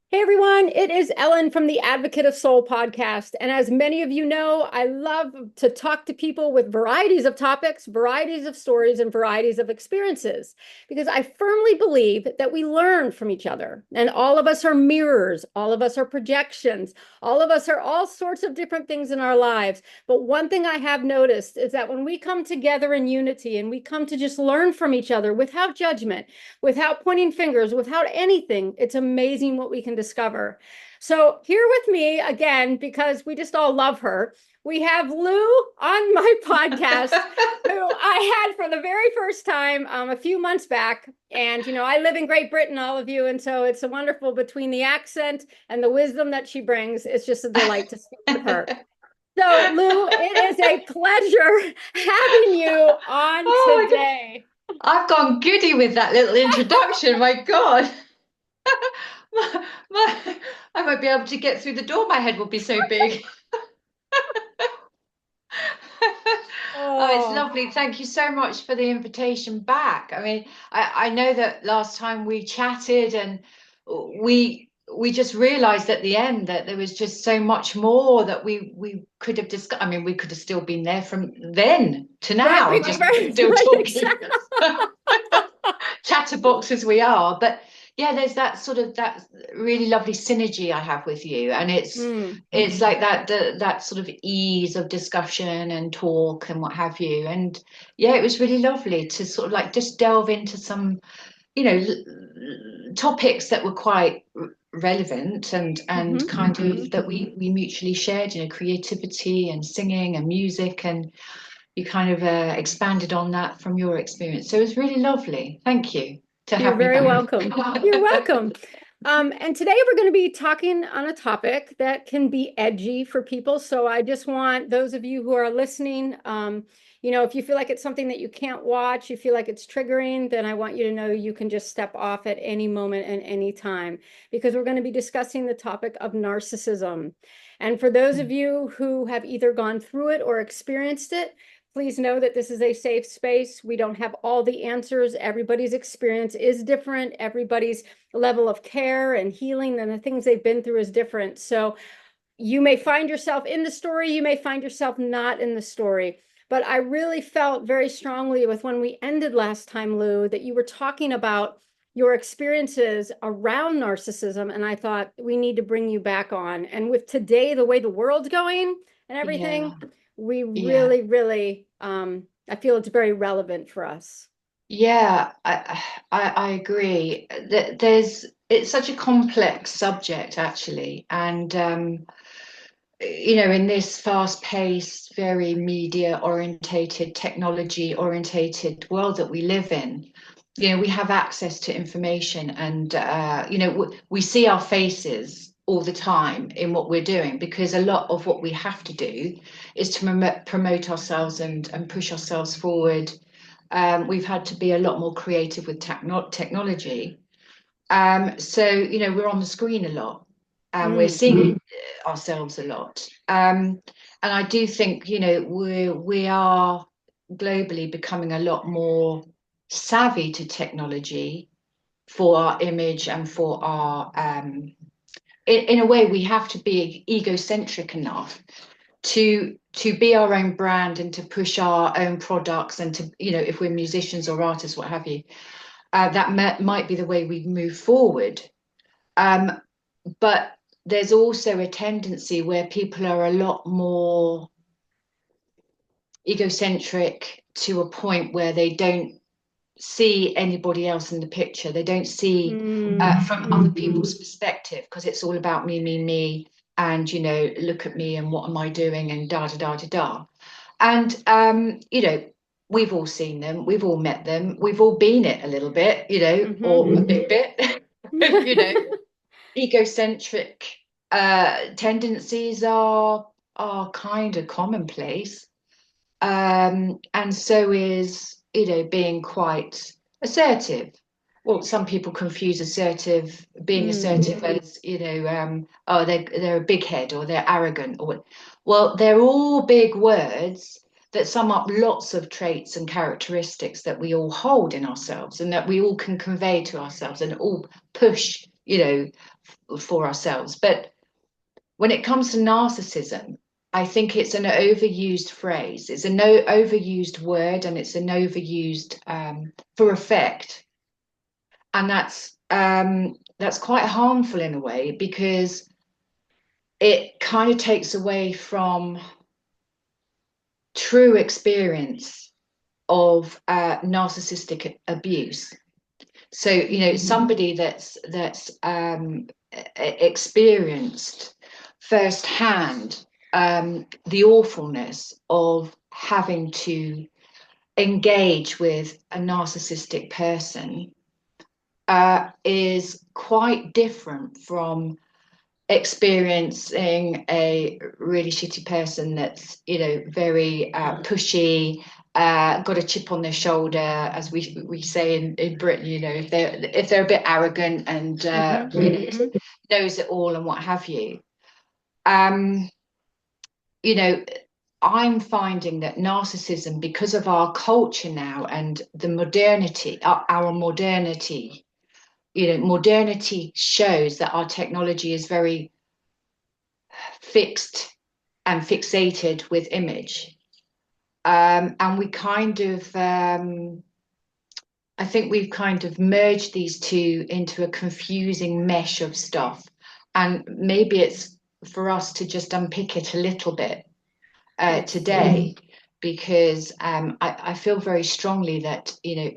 Hey everyone, it is Ellen from the Advocate of Soul podcast. And as many of you know, I love to talk to people with varieties of topics, varieties of stories, and varieties of experiences, because I firmly believe that we learn from each other. And all of us are mirrors, all of us are projections, all of us are all sorts of different things in our lives. But one thing I have noticed is that when we come together in unity and we come to just learn from each other without judgment, without pointing fingers, without anything, it's amazing what we can discover. So here with me again, because we just all love her, we have Lu on my podcast, who I had for the very first time a few months back. And, I live in Great Britain, all of you. And so it's a wonderful between the accent and the wisdom that she brings. It's just a delight to speak with her. So, Lu, it is a pleasure having you on Oh my God. today. I've gone goody with that little introduction. My God. I won't be able to get through the door. My head will be so big. Oh, it's Oh, lovely. Thank you so much for the invitation back. I mean, I know that last time we chatted and we just realized at the end that there was just so much more that we could have discussed. I mean, we could have still been there from then to right, now, just still right, talking. exactly. Chatterbox as we are. But yeah, there's that sort of that really lovely synergy I have with you, and it's like that sort of ease of discussion and talk and what have you. And yeah, it was really lovely to sort of like just delve into some, topics that were quite relevant and Mm-hmm. kind of that we mutually shared, creativity and singing and music, and you kind of expanded on that from your experience. So it was really lovely. Thank you to You're have me very back. welcome. You're welcome. And today we're going to be talking on a topic that can be edgy for people. So I just want those of you who are listening, if you feel like it's something that you can't watch, you feel like it's triggering, then I want you to know you can just step off at any moment and any time, because we're going to be discussing the topic of narcissism. And for those of you who have either gone through it or experienced it, please know that this is a safe space. We don't have all the answers. Everybody's experience is different. Everybody's level of care and healing and the things they've been through is different. So you may find yourself in the story, you may find yourself not in the story. But I really felt very strongly with when we ended last time, Lu, that you were talking about your experiences around narcissism. And I thought we need to bring you back on. And with today, the way the world's going and everything, Yeah, we yeah, really, really, I feel it's very relevant for us. yeah. I agree. It's such a complex subject actually, and in this fast-paced, very media-orientated, technology-orientated world that we live in, we have access to information, and we see our faces all the time in what we're doing, because a lot of what we have to do is to promote ourselves and push ourselves forward. We've had to be a lot more creative with technology. So, we're on the screen a lot and we're Mm. seeing ourselves a lot. And I do think, we are globally becoming a lot more savvy to technology for our image and for our, in a way, we have to be egocentric enough to be our own brand and to push our own products, and to, if we're musicians or artists, what have you, that might be the way we move forward. Um, but there's also a tendency where people are a lot more egocentric to a point where they don't see anybody else in the picture. They don't see Mm. from other Mm. people's perspective, because it's all about me, me, me, and look at me and what am I doing and da da da da da. And we've all seen them, we've all met them, we've all been it a little bit, Hmm. or a big bit, egocentric tendencies are kind of commonplace, and so is, being quite assertive. Well, some people confuse being Mm. assertive as, oh, they're a big head or they're arrogant, or well, they're all big words that sum up lots of traits and characteristics that we all hold in ourselves and that we all can convey to ourselves and all push you know, for ourselves. But when it comes to narcissism, I think it's an overused phrase. It's an overused word, and it's an overused for effect, and that's quite harmful in a way, because it kind of takes away from true experience of narcissistic abuse. So, you know, somebody that's experienced firsthand the awfulness of having to engage with a narcissistic person is quite different from experiencing a really shitty person that's, you know, very pushy, got a chip on their shoulder, as we say in Britain, you know, if they're a bit arrogant and really knows it all and what have you. You know, I'm finding that narcissism, because of our culture now and the modernity, our modernity, you know, modernity shows that our technology is very fixed and fixated with image. And we kind of, I think we've kind of merged these two into a confusing mesh of stuff. And maybe it's for us to just unpick it a little bit today, because I feel very strongly that, you know,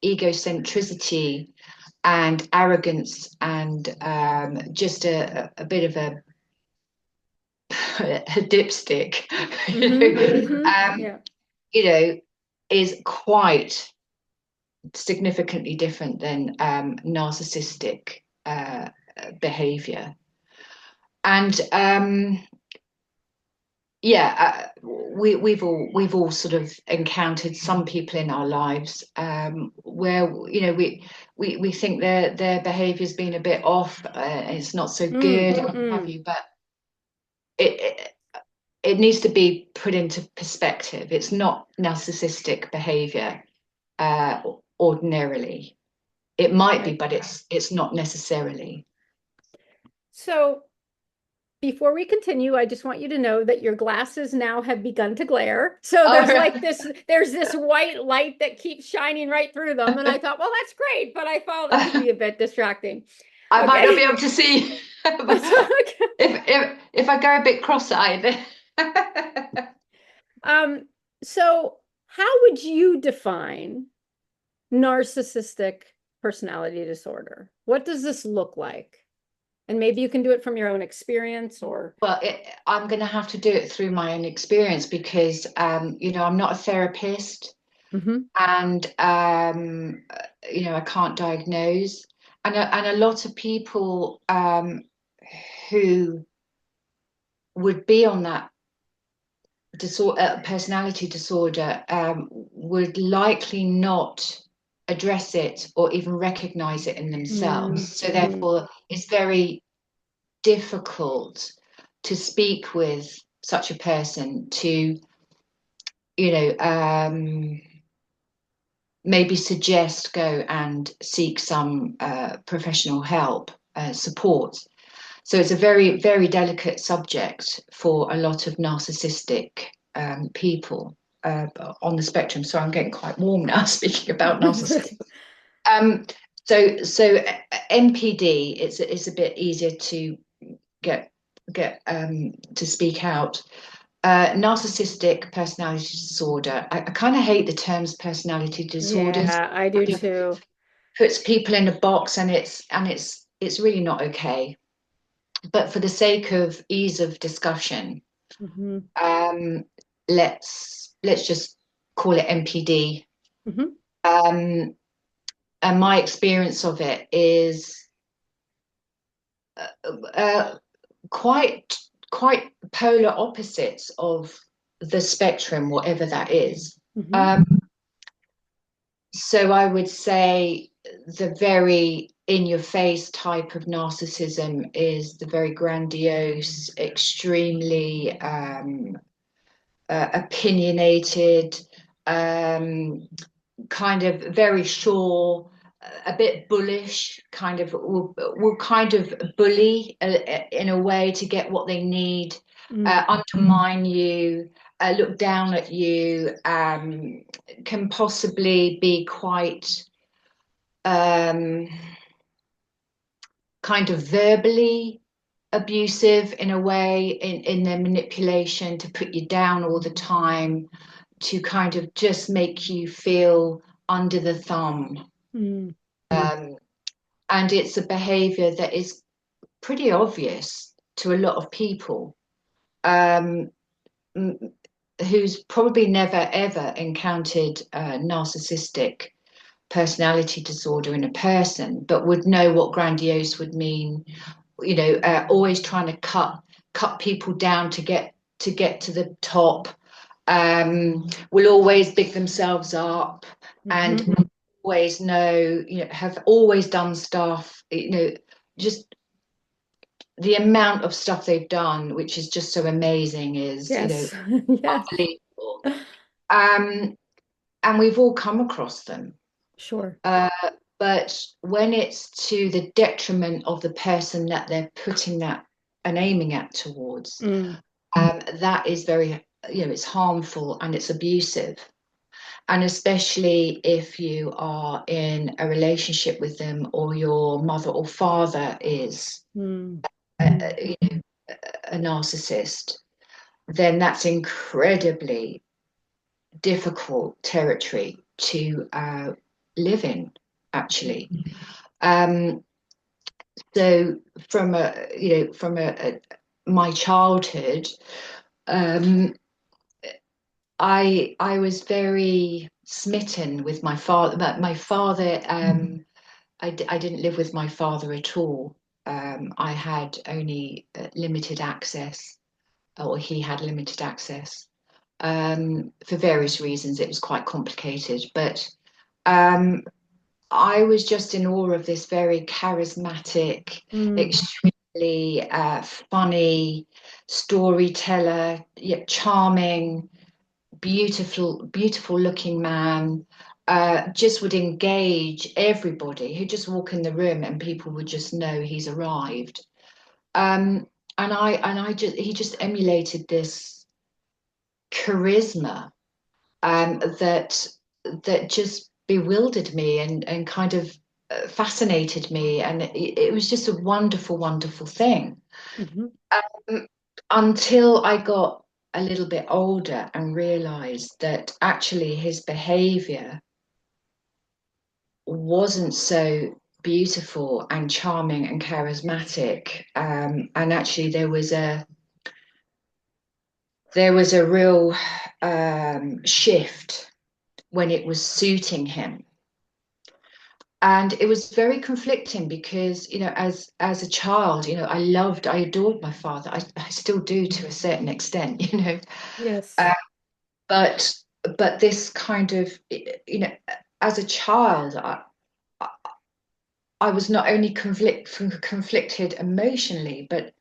egocentricity and arrogance and just a bit of a dipstick, you know, is quite significantly different than narcissistic behavior. And we've all sort of encountered some people in our lives where, you know, we think their behavior's been a bit off, it's not so good, what have you, but it needs to be put into perspective. It's not narcissistic behavior ordinarily. It might be, but it's not necessarily. So before we continue, I just want you to know that your glasses now have begun to glare. So there's like there's this white light that keeps shining right through them. And I thought, well, that's great, but I thought it could be a bit distracting. I might not be able to see if I go a bit cross-eyed. So how would you define narcissistic personality disorder? What does this look like? And maybe you can do it from your own experience, or... Well, I'm going to have to do it through my own experience, because, you know, I'm not a therapist, and, you know, I can't diagnose. And a lot of people who would be on that personality disorder would likely not address it or even recognize it in themselves. So therefore, it's very difficult to speak with such a person, to, you know, maybe suggest go and seek some professional help, support. So it's a very, very delicate subject for a lot of narcissistic people on the spectrum. So I'm getting quite warm now speaking about narcissism. So NPD, it's a bit easier to get to speak out. Narcissistic personality disorder. I kind of hate the terms personality disorders. Yeah, I do too. Puts people in a box, and it's really not okay. But for the sake of ease of discussion, let's just call it NPD. And my experience of it is quite polar opposites of the spectrum, whatever that is. So I would say the very in-your-face type of narcissism is the very grandiose, extremely opinionated, kind of very sure, a bit bullish, kind of will kind of bully in a way to get what they need, undermine you, look down at you, can possibly be quite kind of verbally abusive in a way, in their manipulation, to put you down all the time, to kind of just make you feel under the thumb. And it's a behavior that is pretty obvious to a lot of people, who's probably never ever encountered narcissistic personality disorder in a person, but would know what grandiose would mean. Always trying to cut people down to get to the top. Will always big themselves up, and always know, have always done stuff, just the amount of stuff they've done, which is just so amazing, is Yes. unbelievable. And we've all come across them. Sure. But when it's to the detriment of the person that they're putting that and aiming at towards, that is very, it's harmful and it's abusive. And especially if you are in a relationship with them, or your mother or father is a narcissist, then that's incredibly difficult territory to live in, actually. So from my childhood, I was very smitten with my father. But my father, I didn't live with my father at all. I had only limited access, or he had limited access, for various reasons. It was quite complicated, but I was just in awe of this very charismatic, extremely funny storyteller, yet charming, beautiful looking man. Just would engage everybody. He'd just walk in the room and people would just know he's arrived. And he just emulated this charisma, that just bewildered me and kind of fascinated me, and it was just a wonderful thing. Until I got a little bit older and realized that actually his behavior wasn't so beautiful and charming and charismatic, and actually there was a real shift when it was suiting him. And it was very conflicting because, as a child, I adored my father. I still do, to a certain extent, Yes. But this kind of, as a child, I was not only conflicted emotionally, but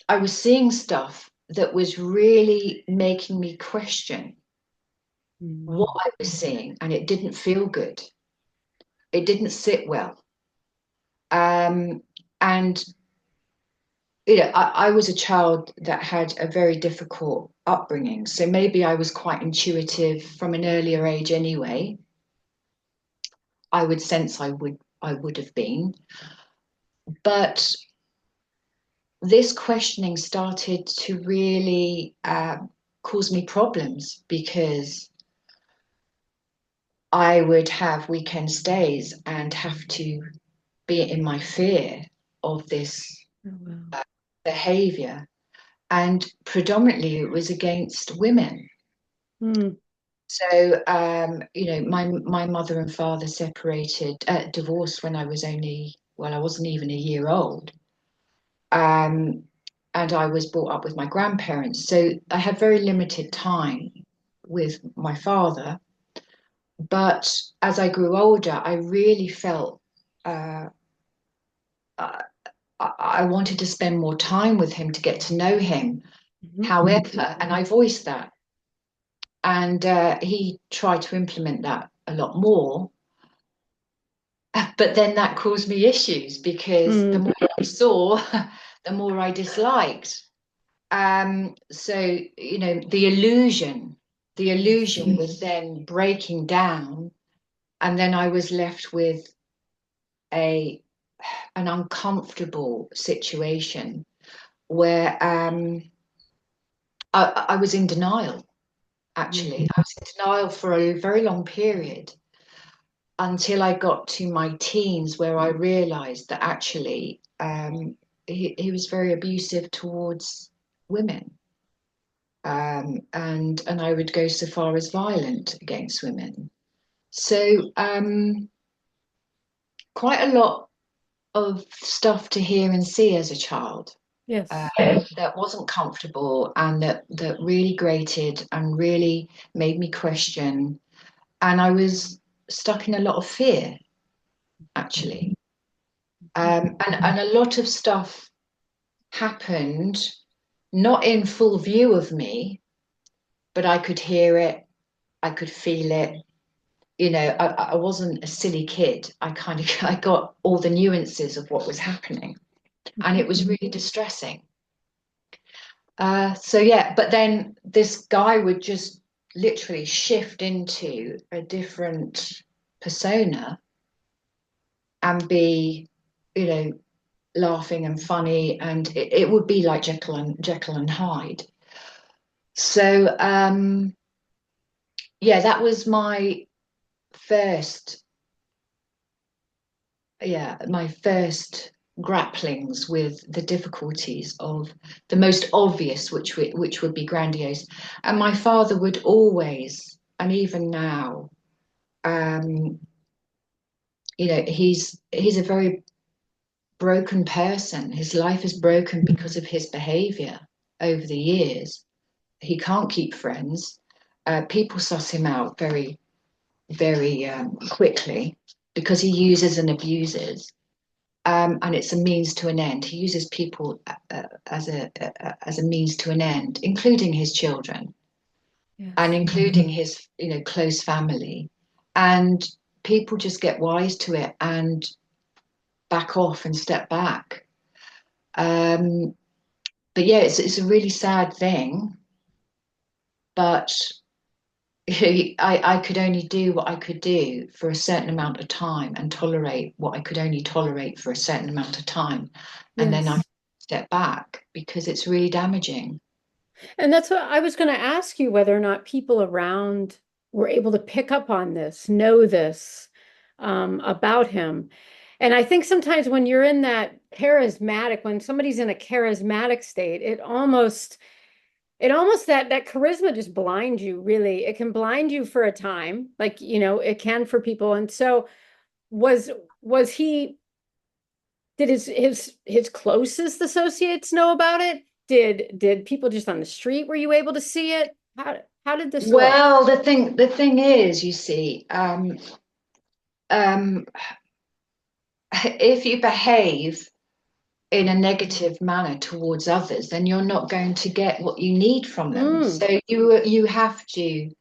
I was seeing stuff that was really making me question what I was seeing, and it didn't feel good. It didn't sit well. And I was a child that had a very difficult upbringing, so maybe I was quite intuitive from an earlier age anyway. I would sense I would have been. But this questioning started to really cause me problems, because I would have weekend stays and have to be in my fear of this behavior. And predominantly it was against women. So, my mother and father divorced when I was I wasn't even a year old. And I was brought up with my grandparents. So I had very limited time with my father. But as I grew older, I really felt I wanted to spend more time with him, to get to know him. However, and I voiced that. And he tried to implement that a lot more. but then that caused me issues because the more I saw, the more I disliked. So, the illusion was then breaking down, and then I was left with an uncomfortable situation where I was in denial, actually. I was in denial for a very long period until I got to my teens, where I realized that actually he was very abusive towards women. And I would go so far as violent against women. So quite a lot of stuff to hear and see as a child. Yes. That wasn't comfortable, and that really grated and really made me question. And I was stuck in a lot of fear, actually. And a lot of stuff happened not in full view of me, but I could hear it, I could feel it. I wasn't a silly kid. I got all the nuances of what was happening, and it was really distressing. So yeah, but then this guy would just literally shift into a different persona and be, laughing and funny, and it would be like Jekyll and Hyde. So yeah, that was first my first grapplings with the difficulties of the most obvious, which would be grandiose. And my father would always, and even now, he's a very broken person. His life is broken because of his behavior over the years. He can't keep friends. People suss him out very, very quickly because he uses and abuses. And it's a means to an end. He uses people as a means to an end, including his children, yes, and including his close family. And people just get wise to it and back off and step back. But yeah, it's a really sad thing. But I could only do what I could do for a certain amount of time and tolerate what I could only tolerate for a certain amount of time. And yes, then I step back because it's really damaging. And that's what I was going to ask you, whether or not people around were able to pick up on this, know this about him. And I think sometimes when you're in that charismatic, when somebody's in a charismatic state, it almost that charisma just blinds you, really. It can blind you for a time, like, it can for people. And so was he, did his closest associates know about it? Did people just on the street, were you able to see it? How did this work? Well, the thing is, you see, if you behave in a negative manner towards others, then you're not going to get what you need from them. So you have to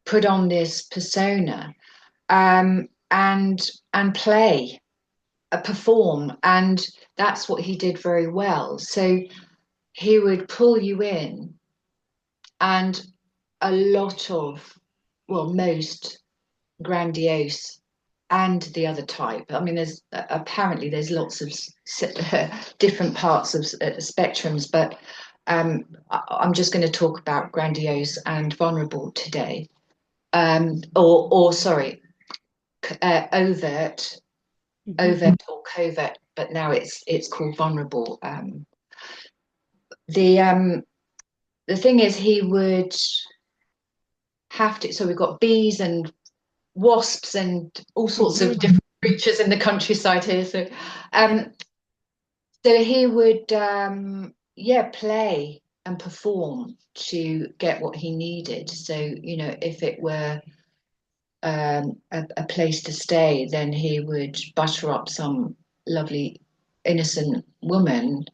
put on this persona and play, perform, and that's what he did very well. So he would pull you in, and a lot of, well, most grandiose and the other type. I mean, apparently there's lots of different parts of spectrums, but I'm just going to talk about grandiose and vulnerable today. Or sorry, overt or covert, but now it's called vulnerable. The thing is, he would have to. So we've got bees and wasps and all sorts of different creatures in the countryside here. So he would play and perform to get what he needed. So if it were a place to stay, then he would butter up some lovely innocent woman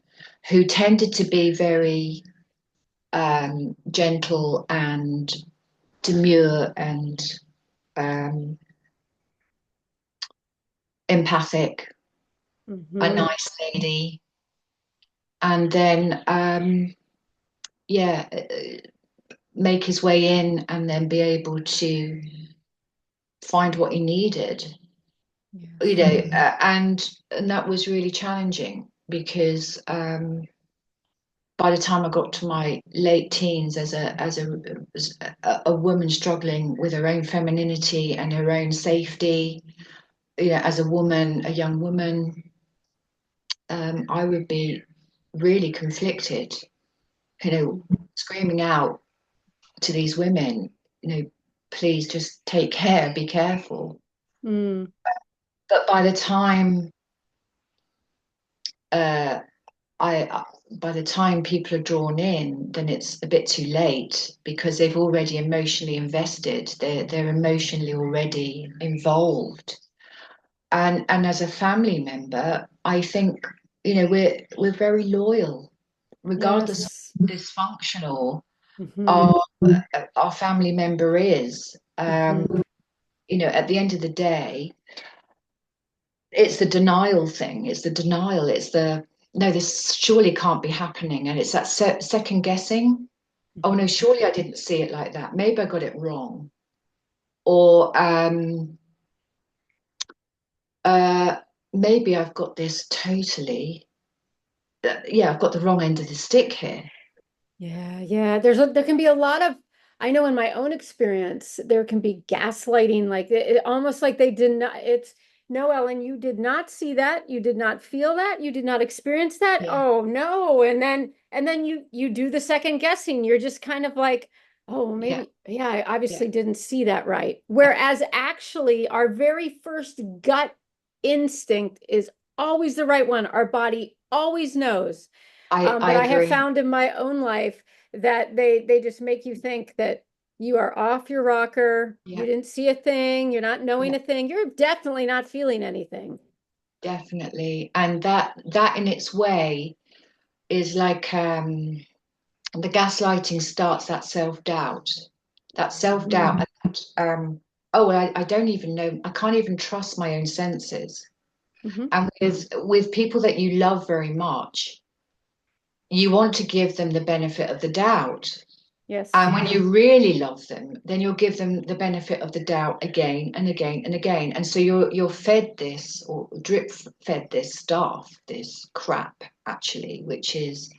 who tended to be very gentle and demure and empathic, a Mm-hmm. nice lady, and then yeah, make his way in and then be able to find what he needed, you Yes. know, and that was really challenging because by the time I got to my late teens, as a woman struggling with her own femininity and her own safety, you know, as a woman, a young woman, I would be really conflicted, you know, screaming out to these women, you know, please just take care, be careful. Mm. But uh, I by the time people are drawn in, then it's a bit too late because they've already emotionally invested. They're emotionally already involved. And as a family member, I think, you know, we're very loyal, regardless of Yes. dysfunctional Mm-hmm. our our family member is. Mm-hmm. You know, at the end of the day, it's the denial thing. It's the denial. It's the no, this surely can't be happening, and it's that second guessing. Oh Mm-hmm. no, surely I didn't see it like that. Maybe I got it wrong, or uh, maybe I've got this totally. Yeah, I've got the wrong end of the stick here. Yeah, yeah. There can be a lot of, I know in my own experience, there can be gaslighting, like almost like they did not, it's no, Ellen, you did not see that, you did not feel that, you did not experience that. Yeah, Oh no. And then you do the second guessing. You're just kind of like, oh, well, yeah, maybe, yeah, I yeah, obviously didn't see that right. yeah. Whereas actually our very first gut instinct is always the right one. Our body always knows. I But I have agree. found in my own life that they just make you think that you are off your rocker, you Yeah, didn't see a thing, you're not yeah, knowing a thing, you're definitely not feeling anything. definitely. And that in its way is like the gaslighting starts that self-doubt. That self-doubt. Oh, well, I don't even know. I can't even trust my own senses. Mm-hmm. And with people that you love very much, you want to give them the benefit of the doubt. Yes. And when you really love them, then you'll give them the benefit of the doubt again and again and again. And so you're fed this or drip fed this stuff, this crap, actually, which is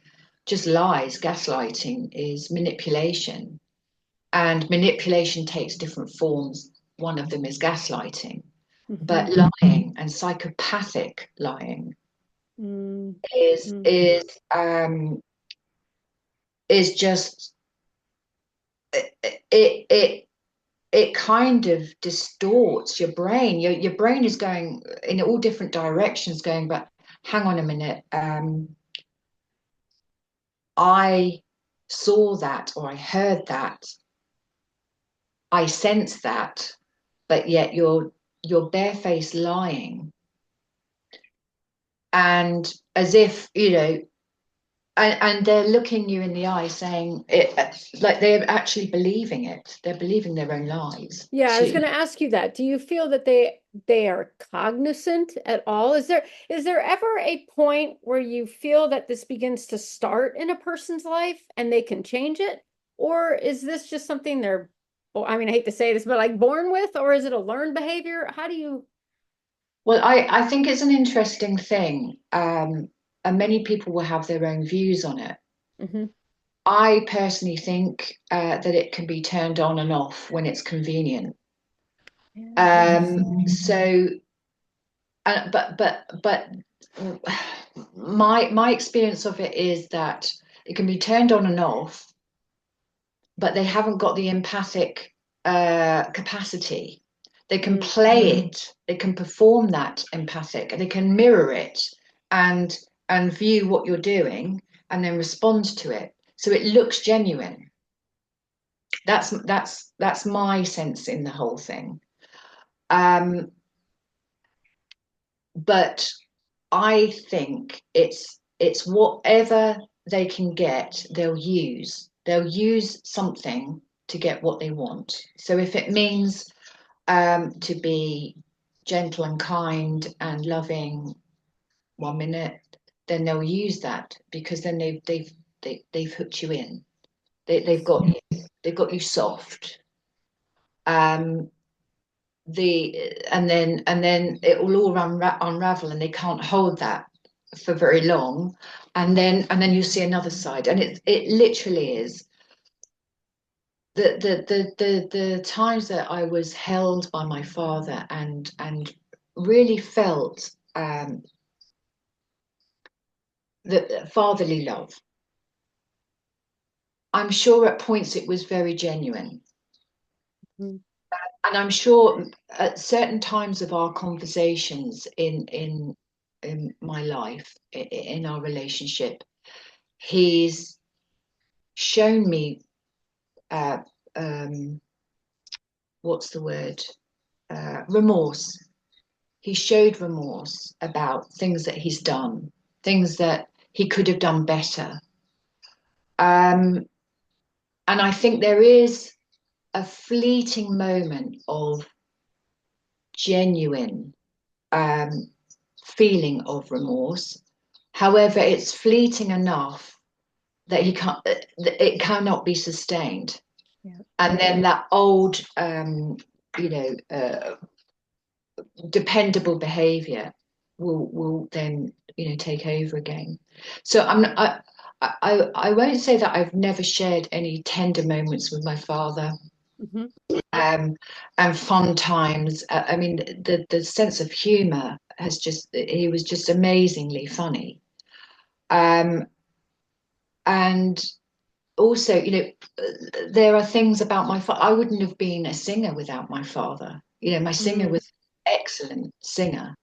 just lies. Gaslighting is manipulation. And manipulation takes different forms. One of them is gaslighting. Mm-hmm. But lying and psychopathic lying is Mm-hmm. is um is just it it kind of distorts your brain. Your brain is going in all different directions, going, but hang on a minute. I saw that or I heard that. I sensed that, but yet you're barefaced lying. And as if, you know, and they're looking you in the eye saying it like they're actually believing it. They're believing their own lies Yeah, I was too. going to ask you that. Do you feel that they are cognizant at all? Is there ever a point where you feel that this begins to start in a person's life and they can change it? Or is this just something they're, well, I mean, I hate to say this, but like born with, or is it a learned behavior? How do you? Well, I think it's an interesting thing, and many people will have their own views on it. Mhm. I personally think that it can be turned on and off when it's convenient. Yeah, interesting. So, but my experience of it is that it can be turned on and off, but they haven't got the empathic capacity. They can Mm, play it, they can perform that empathic, they can mirror it and and view what you're doing and then respond to it. So it looks genuine. That's my sense in the whole thing. Um, but I think it's whatever they can get, they'll use. They'll use something to get what they want. So if it means to be gentle and kind and loving 1 minute, then they'll use that, because then they've hooked you in. They've got you soft. And then it will all unravel, and they can't hold that for very long, and then you see another side, and it literally is the times that I was held by my father and really felt the fatherly love. I'm sure at points it was very genuine. Mm. And I'm sure at certain times of our conversations in my life, in our relationship, he's shown me what's the word? Remorse. He showed remorse about things that he's done, things that he could have done better. And I think there is a fleeting moment of genuine feeling of remorse. However, it's fleeting enough that it cannot be sustained. Yeah. And then that old, dependable behavior will then take over again. So I won't say that I've never shared any tender moments with my father. Mm-hmm. And fun times. I mean, the sense of humor he was just amazingly funny. And also, there are things about my father. I wouldn't have been a singer without my father. My singer was an excellent singer.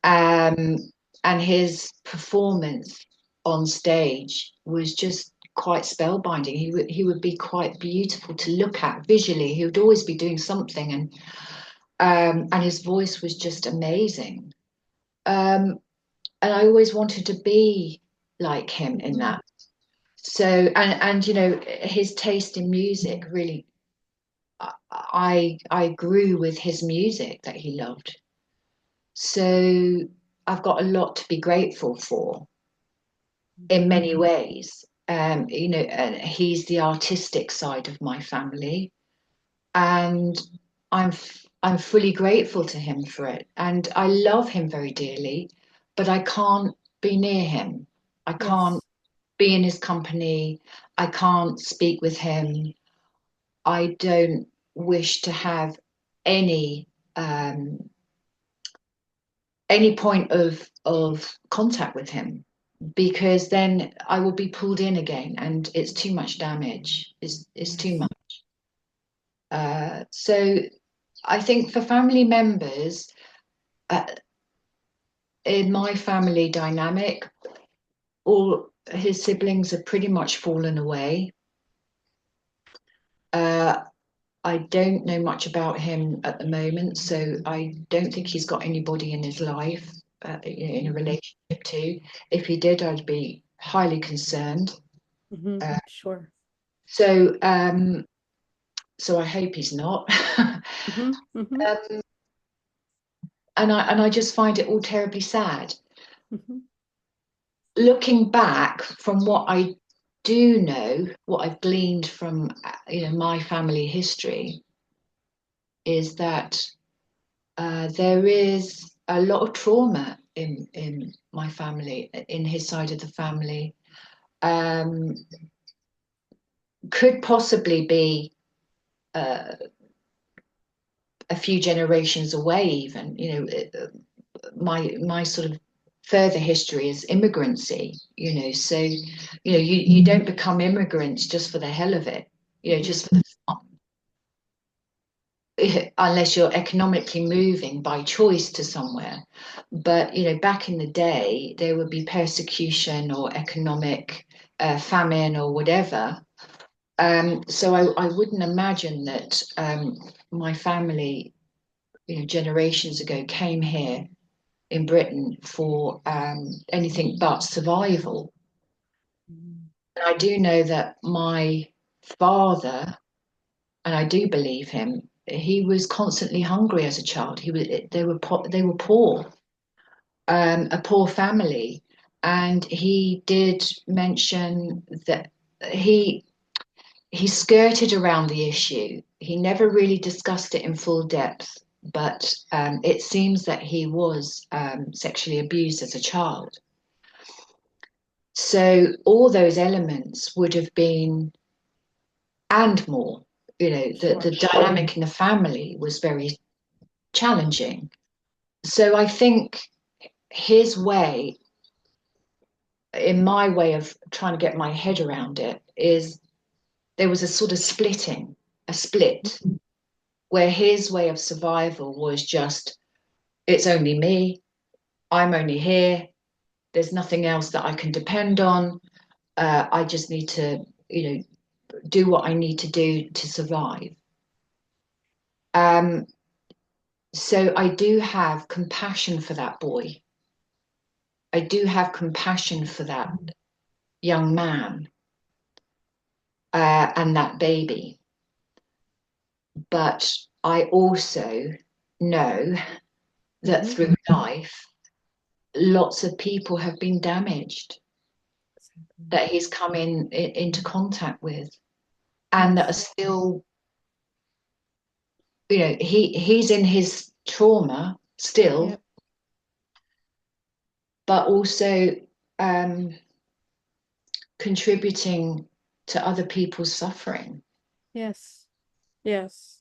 And his performance on stage was just quite spellbinding. He would be quite beautiful to look at visually. He would always be doing something, and his voice was just amazing. And I always wanted to be like him in that. So, and his taste in music, really, I grew with his music that he loved. So I've got a lot to be grateful for in many ways. And he's the artistic side of my family, and I'm fully grateful to him for it. And I love him very dearly, but I can't be near him. I can't be in his company. I can't speak with him. I don't wish to have any point of contact with him, because then I will be pulled in again, and it's too much damage. It's too much. So I think for family members, in my family dynamic, all his siblings have pretty much fallen away. I don't know much about him at the moment, so I don't think he's got anybody in his life in a relationship to. If he did, I'd be highly concerned. Mm-hmm. Sure. So I hope he's not. Mm-hmm. Mm-hmm. And I just find it all terribly sad. Mm-hmm. Looking back from what I do know, what I've gleaned from my family history, is that there is a lot of trauma in my family, in his side of the family. Could possibly be a few generations away, even. My sort of further history is immigrancy, so you don't become immigrants just for the hell of it, just for the fun, unless you're economically moving by choice to somewhere. But back in the day, there would be persecution or economic famine or whatever. So I wouldn't imagine that my family, generations ago, came here in Britain for anything but survival. And I do know that my father, and I do believe him, he was constantly hungry as a child. They were poor, a poor family, and he did mention that he he skirted around the issue. He never really discussed it in full depth, but it seems that he was sexually abused as a child. So all those elements would have been, and more, the dynamic in the family was very challenging. So I think his way, in my way of trying to get my head around it, is there was a sort of a split, where his way of survival was just, it's only me, I'm only here, there's nothing else that I can depend on. I just need to, do what I need to do to survive. So I do have compassion for that boy. I do have compassion for that young man and that baby. But I also know that through life, lots of people have been damaged that he's come into contact with, and that are still, he's in his trauma still, but also contributing to other people's suffering. Yes. Yes.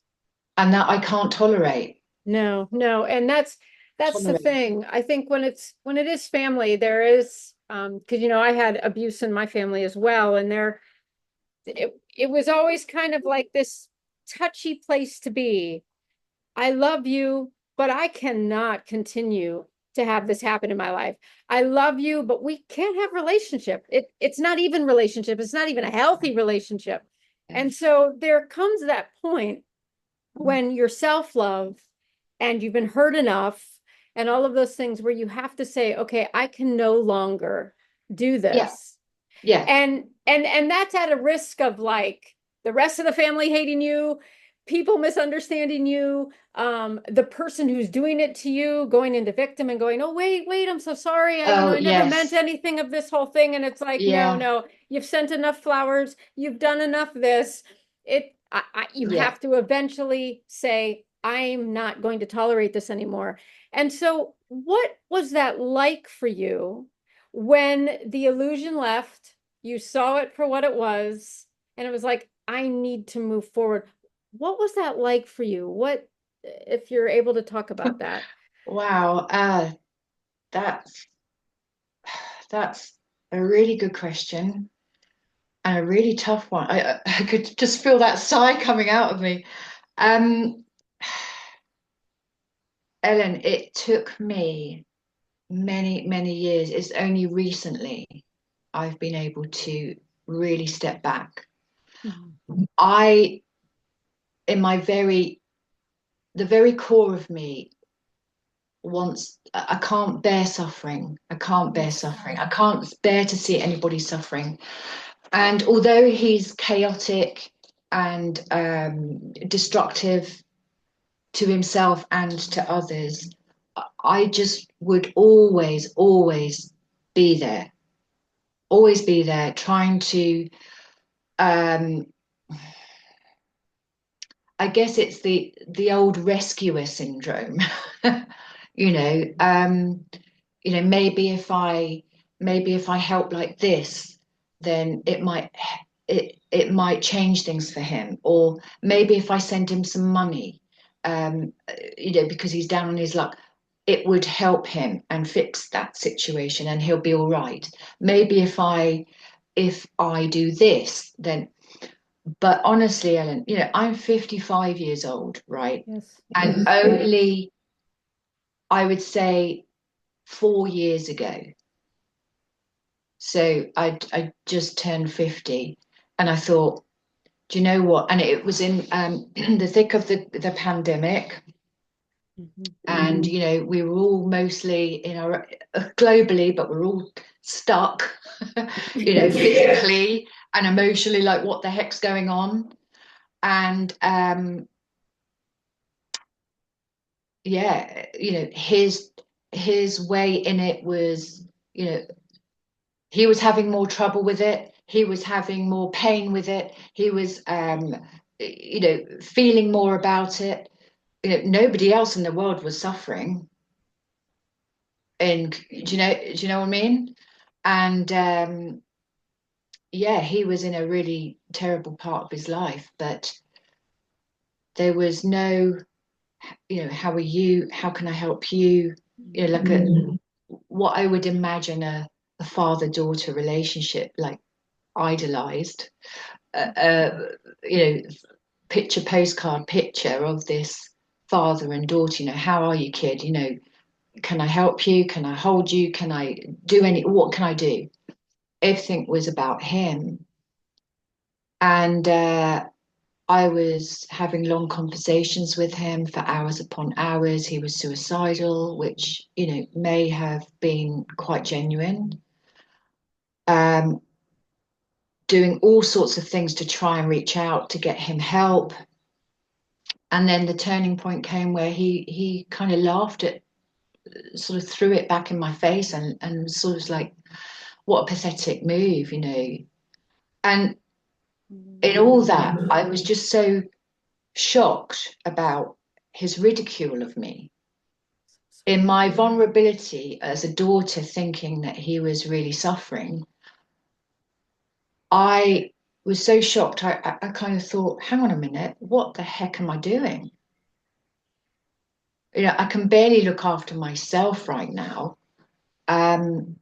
And that I can't tolerate. No, no. And that's the thing. I think when it is family, there is, because I had abuse in my family as well. And it was always kind of like this touchy place to be. I love you, but I cannot continue to have this happen in my life. I love you, but we can't have relationship. It's not even relationship. It's not even a healthy relationship. And so there comes that point when your self-love and you've been hurt enough and all of those things where you have to say, okay, I can no longer do this. Yeah. And that's at a risk of like the rest of the family hating you, people misunderstanding you, the person who's doing it to you going into victim and going, oh, wait, I'm so sorry. I never meant anything of this whole thing. And it's like, no, you've sent enough flowers. You've done enough this. You have to eventually say, I'm not going to tolerate this anymore. And so what was that like for you when the illusion left? You saw it for what it was, and it was like, I need to move forward. What was that like for you? What, if you're able to talk about that? Wow, that's a really good question and a really tough one. I could just feel that sigh coming out of me. Ellen, it took me many, many years. It's only recently I've been able to really step back. The very core of me I can't bear suffering. I can't bear suffering. I can't bear to see anybody suffering. And although he's chaotic and destructive to himself and to others, I just would always be there, trying to, I guess it's the old rescuer syndrome. Maybe if I help like this, then it might change things for him. Or maybe if I send him some money, because he's down on his luck, it would help him and fix that situation and he'll be all right. Maybe if I do this, then. But honestly, Ellen, I'm 55 years old, right? Yes. And only, I would say, 4 years ago. So I just turned 50, and I thought, do you know what? And it was in the thick of the pandemic. And we were all mostly globally, but we're all stuck, physically and emotionally, like what the heck's going on. And yeah, his way in it was, he was having more trouble with it. He was having more pain with it. He was, feeling more about it. Nobody else in the world was suffering. And do you know what I mean? And yeah, he was in a really terrible part of his life, but there was no, how are you? How can I help you? Like what I would imagine a father-daughter relationship, like idolized, you know, postcard picture of this father and daughter. How are you, kid? Can I help you? Can I hold you? Can I do what can I do? Everything was about him. And I was having long conversations with him for hours upon hours. He was suicidal, which, may have been quite genuine. Um, Doing all sorts of things to try and reach out to get him help. And then the turning point came where he kind of laughed at, sort of threw it back in my face, and sort of like, what a pathetic move. And in all that, I was just so shocked about his ridicule of me in my vulnerability as a daughter, thinking that he was really suffering. I was so shocked. I kind of thought, hang on a minute, what the heck am I doing? I can barely look after myself right now. And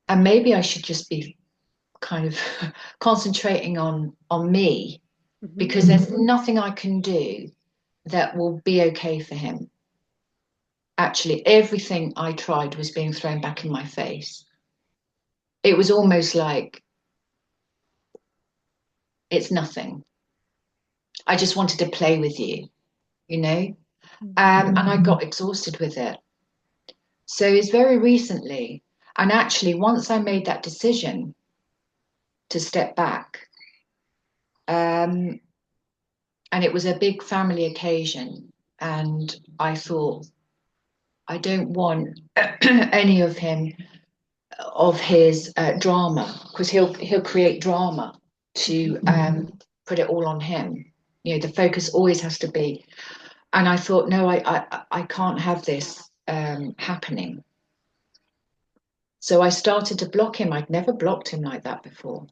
maybe I should just be kind of concentrating on me, because there's nothing I can do that will be okay for him. Actually, everything I tried was being thrown back in my face. It was almost like, it's nothing. I just wanted to play with you, and I got exhausted with it. So it's very recently, and actually, once I made that decision to step back, and it was a big family occasion, and I thought, I don't want any of his drama, because he'll create drama to put it all on him. The focus always has to be. And I thought, no, I can't have this happening. So I started to block him. I'd never blocked him like that before.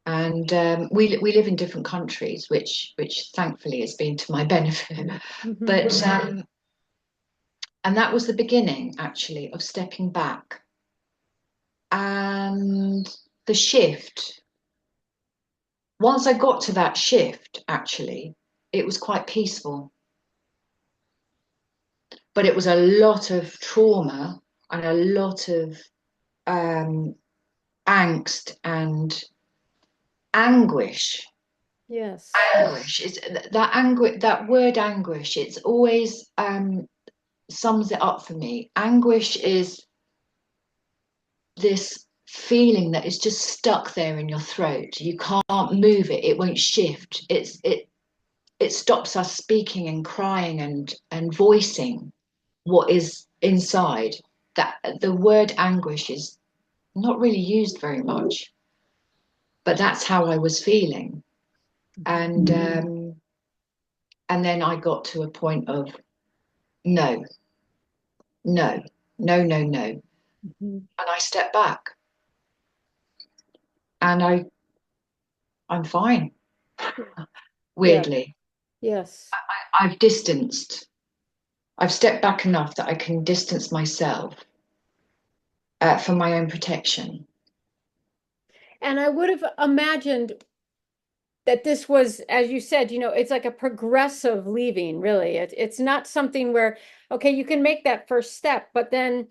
And we live in different countries, which thankfully has been to my benefit. But and that was the beginning, actually, of stepping back. And the shift, once I got to that shift, actually, it was quite peaceful. But it was a lot of trauma and a lot of angst and anguish. Yes. Anguish is that word anguish. It's always sums it up for me. Anguish is this feeling that is just stuck there in your throat. You can't move it. It won't shift. It stops us speaking and crying and voicing what is inside. That the word anguish is not really used very much, but that's how I was feeling. And then I got to a point of no, no, no, no, no. And I stepped back, and I'm fine. Weirdly. Yes. I've distanced. I've stepped back enough that I can distance myself for my own protection. And I would have imagined that this was, as you said, it's like a progressive leaving, really. It's not something where, okay, you can make that first step, but then,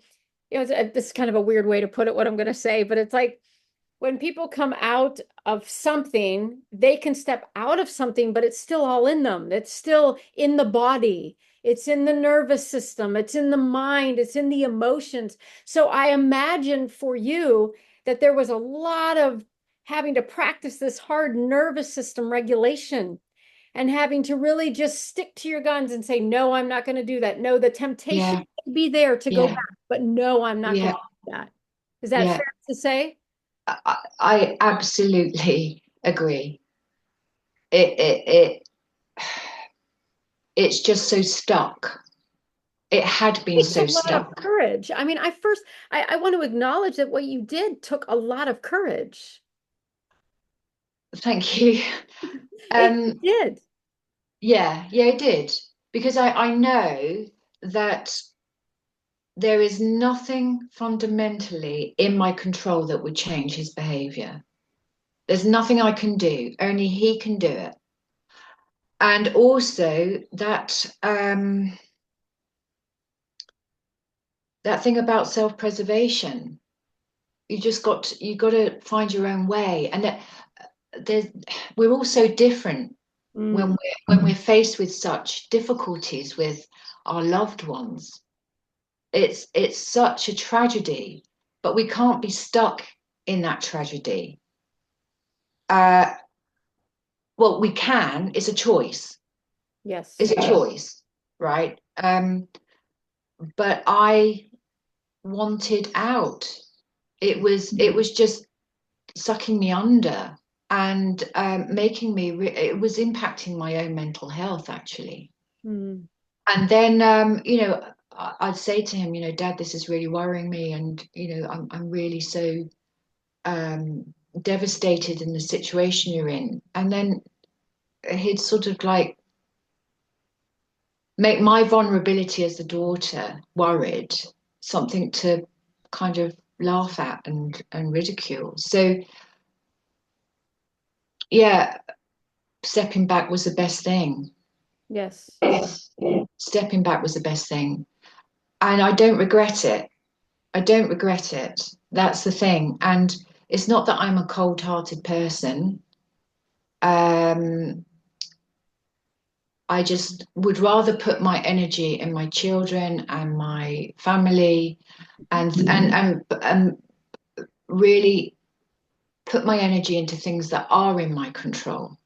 this is kind of a weird way to put it, what I'm going to say, but it's like when people come out of something, they can step out of something, but it's still all in them. It's still in the body. It's in the nervous system. It's in the mind. It's in the emotions. So I imagine for you that there was a lot of having to practice this hard nervous system regulation and having to really just stick to your guns and say, no, I'm not going to do that. No, the temptation Yeah, may be there to go yeah, back, but no, I'm not going yeah, to do that. Is that yeah. fair to say? I absolutely agree. It it's just so stuck. It had been It takes a so lot of stuck. courage. I mean, I want to acknowledge that what you did took a lot of courage. Thank you. It Um, did. yeah, it did. Because I know that there is nothing fundamentally in my control that would change his behavior. There's nothing I can do. Only he can do it. And also that thing about self-preservation. You got to find your own way. And that there's we're all so different Mm, when we're faced with such difficulties with our loved ones. It's such a tragedy, but we can't be stuck in that tragedy. Uh, well, we can. It's a choice. yes. It's a choice, right? But I wanted out. It was just sucking me under and making me. It was impacting my own mental health actually. Mm, And then I'd say to him, Dad, this is really worrying me, and I'm really so um, devastated in the situation you're in. And then he'd sort of like make my vulnerability as the daughter worried something to kind of laugh at and ridicule. So yeah, stepping back was the best thing. yes. Stepping back was the best thing. And I don't regret it. I don't regret it. That's the thing. And it's not that I'm a cold-hearted person. Um, I just would rather put my energy in my children and my family and really put my energy into things that are in my control.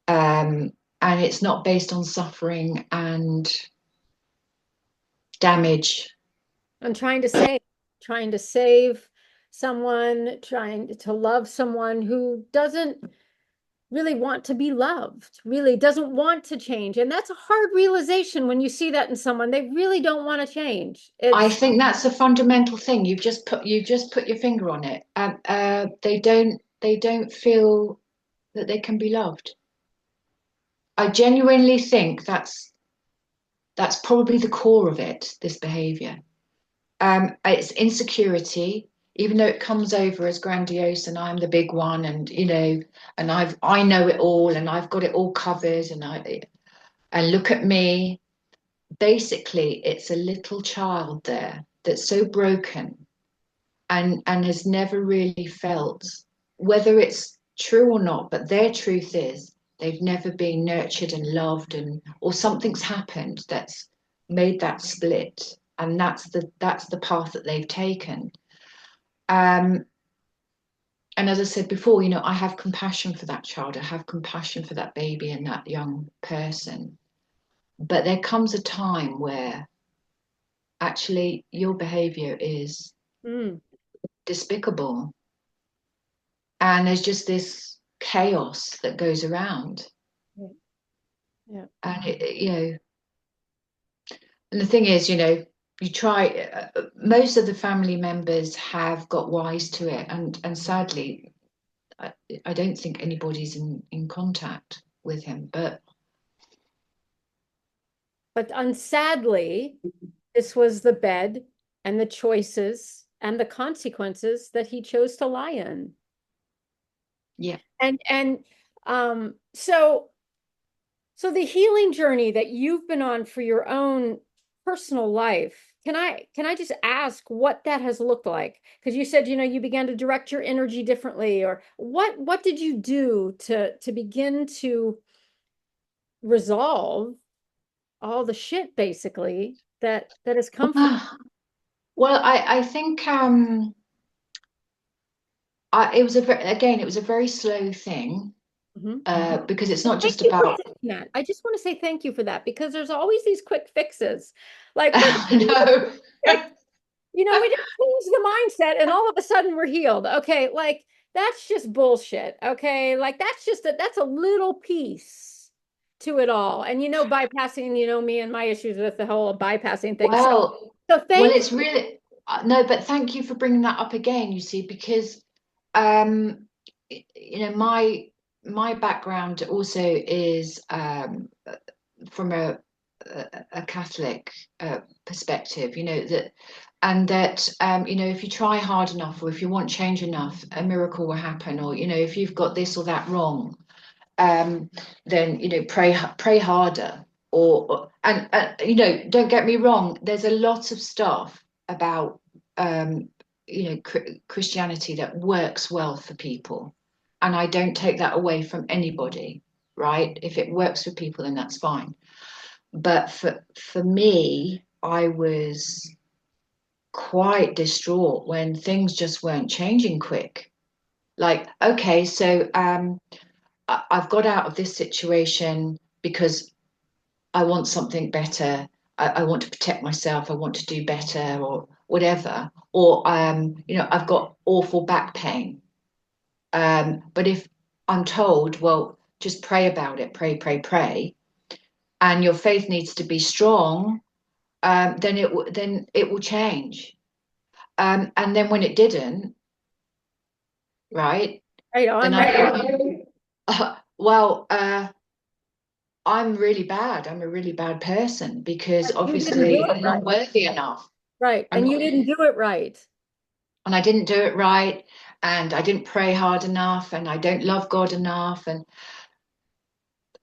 Um, and it's not based on suffering and damage. I'm trying to save someone, trying to love someone who doesn't really want to be loved, really doesn't want to change. And that's a hard realization when you see that in someone. They really don't want to change. I It's think that's a fundamental thing. You've just put your finger on it. They don't feel that they can be loved. I genuinely think that's probably the core of it, this behavior. It's insecurity, even though it comes over as grandiose and I'm the big one and and I know it all and I've got it all covered and look at me. Basically, it's a little child there that's so broken and has never really felt, whether it's true or not, but their truth is they've never been nurtured and loved, and or something's happened that's made that split, and that's the path that they've taken. um and as I said before, I have compassion for that child, I have compassion for that baby and that young person, but there comes a time where actually your behavior is mm, despicable. And there's just this chaos that goes around. yeah. Yeah. And and the thing is, you try. Most of the family members have got wise to it, and sadly, I don't think anybody's in contact with him. But But unsadly, this was the bed and the choices and the consequences that he chose to lie in. yeah, And so the healing journey that you've been on for your own personal life, can I just ask what that has looked like? Because you said, you began to direct your energy differently, or what did you do to begin to resolve all the shit basically that has come from. well, I think it was it was a very slow thing. because it's Well, not thank just you for about. saying that. I just want to say thank you for that because there's always these quick fixes. Like we're No. we just change the mindset and all of a sudden we're healed. Okay, like that's just bullshit. Okay, like that's a little piece to it all. And bypassing, me and my issues with the whole bypassing thing. So Well, so well, thank it's really no, but thank you for bringing that up again. You see, because um, my background also is from a Catholic perspective. If you try hard enough, or if you want change enough, a miracle will happen. Or if you've got this or that wrong, um, then pray harder. Don't get me wrong. There's a lot of stuff about Christianity that works well for people, and I don't take that away from anybody. Right? If it works for people, then that's fine. But for me, I was quite distraught when things just weren't changing quick. Like, okay, so I've got out of this situation because I want something better. I want to protect myself. I want to do better or whatever. Or, I've got awful back pain. But if I'm told, well, just pray about it, pray, and your faith needs to be strong, then it will change. And then when it didn't, right, right then on, right on. well, I'm really bad. I'm a really bad person because You didn't do obviously it I'm not right. worthy enough. Right. I'm And you not, didn't do it right. and I didn't do it right, and I didn't pray hard enough, and I don't love God enough, and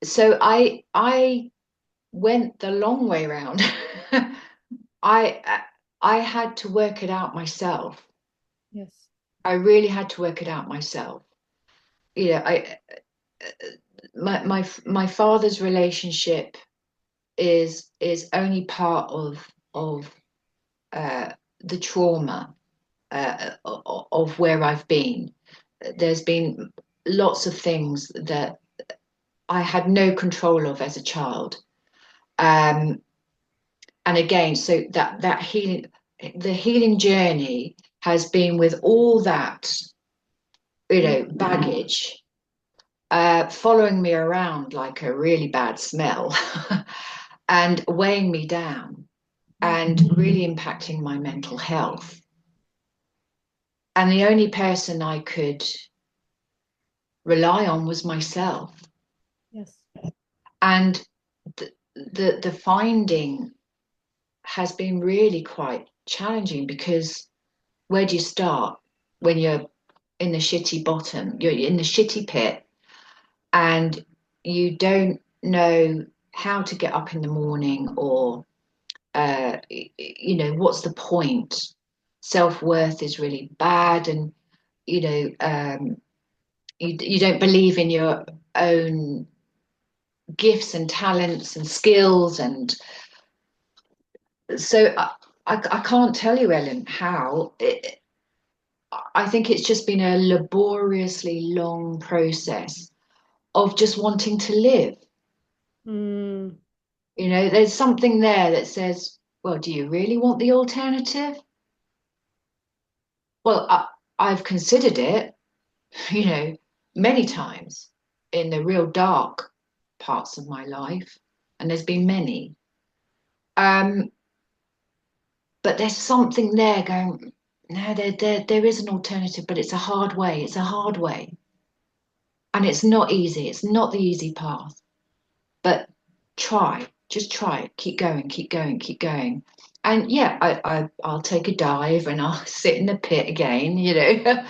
so I went the long way round. I I had to work it out myself. Yes. I really had to work it out myself. I my father's relationship is only part of uh, the trauma of where I've been. There's been lots of things that I had no control of as a child. Um, and again, so that healing, the healing journey has been with all that, baggage, following me around like a really bad smell and weighing me down and really impacting my mental health. And the only person I could rely on was myself. Yes. And the finding has been really quite challenging because where do you start when you're in the shitty bottom? You're in the shitty pit and you don't know how to get up in the morning or what's the point? Self-worth is really bad, and you don't believe in your own gifts and talents and skills, and so I can't tell you, Ellen, how I think it's just been a laboriously long process of just wanting to live. Mm. There's something there that says, well, do you really want the alternative? Well, I've considered it, you know, many times in the real dark parts of my life, and there's been many. Um, but there's something there going, no, there is an alternative, but it's a hard way. It's a hard way. And it's not easy. It's not the easy path. But just try it. Keep going, keep going, keep going. And yeah, I'll take a dive and I'll sit in the pit again.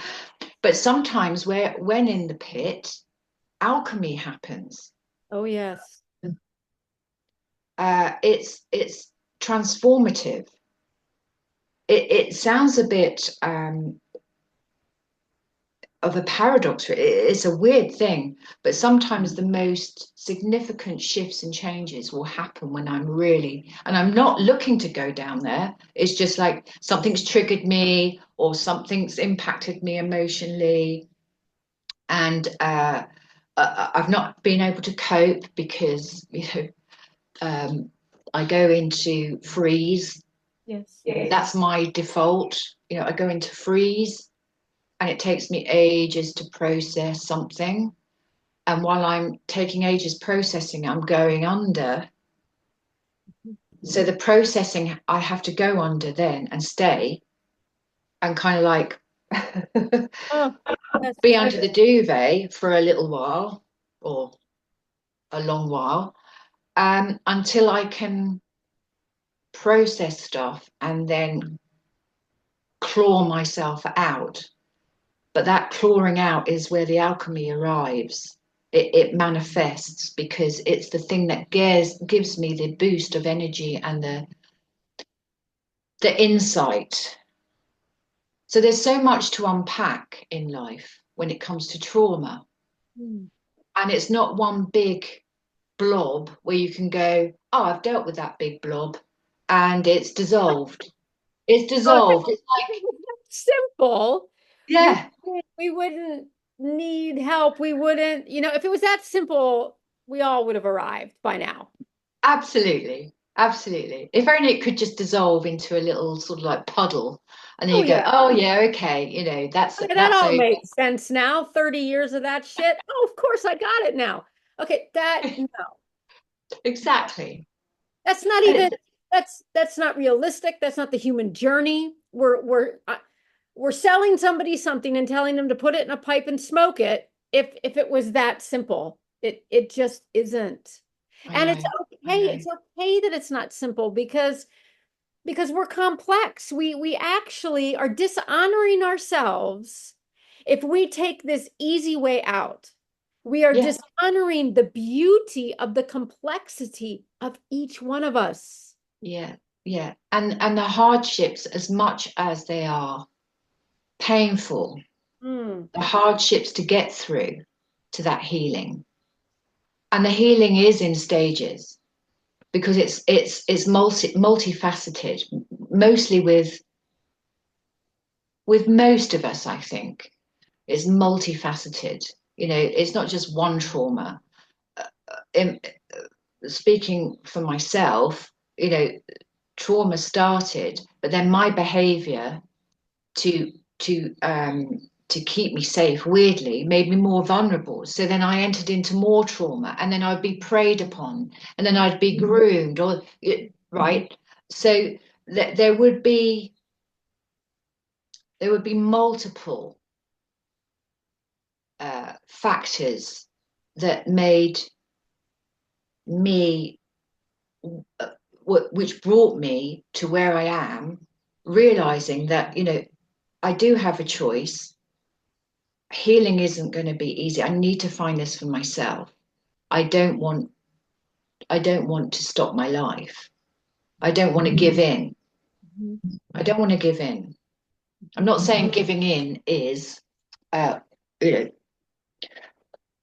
But sometimes when in the pit, alchemy happens. Oh, yes. It's transformative. It sounds a bit of a paradox. It's a weird thing, but sometimes the most significant shifts and changes will happen when and I'm not looking to go down there. It's just like something's triggered me or something's impacted me emotionally. And I've not been able to cope because, I go into freeze. Yes. That's my default. I go into freeze, and it takes me ages to process something. And while I'm taking ages processing, I'm going under. So the processing, I have to go under then and stay and kind of like Oh, that's be under the duvet for a little while or a long while, until I can process stuff and then claw myself out. But that clawing out is where the alchemy arrives. It manifests because it's the thing that gives me the boost of energy and the insight. So there's so much to unpack in life when it comes to trauma. Mm. And it's not one big blob where you can go, oh, I've dealt with that big blob and it's dissolved. It's Oh, dissolved. It's like, simple. We yeah, we wouldn't need help. We wouldn't, if it was that simple, we all would have arrived by now. absolutely. Absolutely. If only it could just dissolve into a little sort of like puddle. And then Oh you go, yeah. oh yeah, okay, that's Okay, that that's all over. makes sense now. 30 years of that shit. Oh, of course I got it now. Okay, no. Exactly. That's not And even that's not realistic. That's not the human journey. We're selling somebody something and telling them to put it in a pipe and smoke it. If it was that simple, it just isn't. I And know, it's I okay. know. It's okay that it's not simple because we're complex. We actually are dishonoring ourselves if we take this easy way out. We are Yeah, dishonoring the beauty of the complexity of each one of us. yeah, yeah. And the hardships, as much as they are painful, Mm. the hardships to get through to that healing. And the healing is in stages because it's multifaceted, mostly with most of us, I think. It's multifaceted. It's not just one trauma. In, Speaking for myself, trauma started, but then my behavior to to um to keep me safe weirdly made me more vulnerable. So then I entered into more trauma, and then I'd be preyed upon, and then I'd be groomed, or right. So there would be multiple factors that made me which brought me to where I am, realizing that I do have a choice. Healing isn't going to be easy. I need to find this for myself. I don't want to stop my life. I don't want to give in. Mhm. I don't want to give in. I'm not saying giving in is uh you know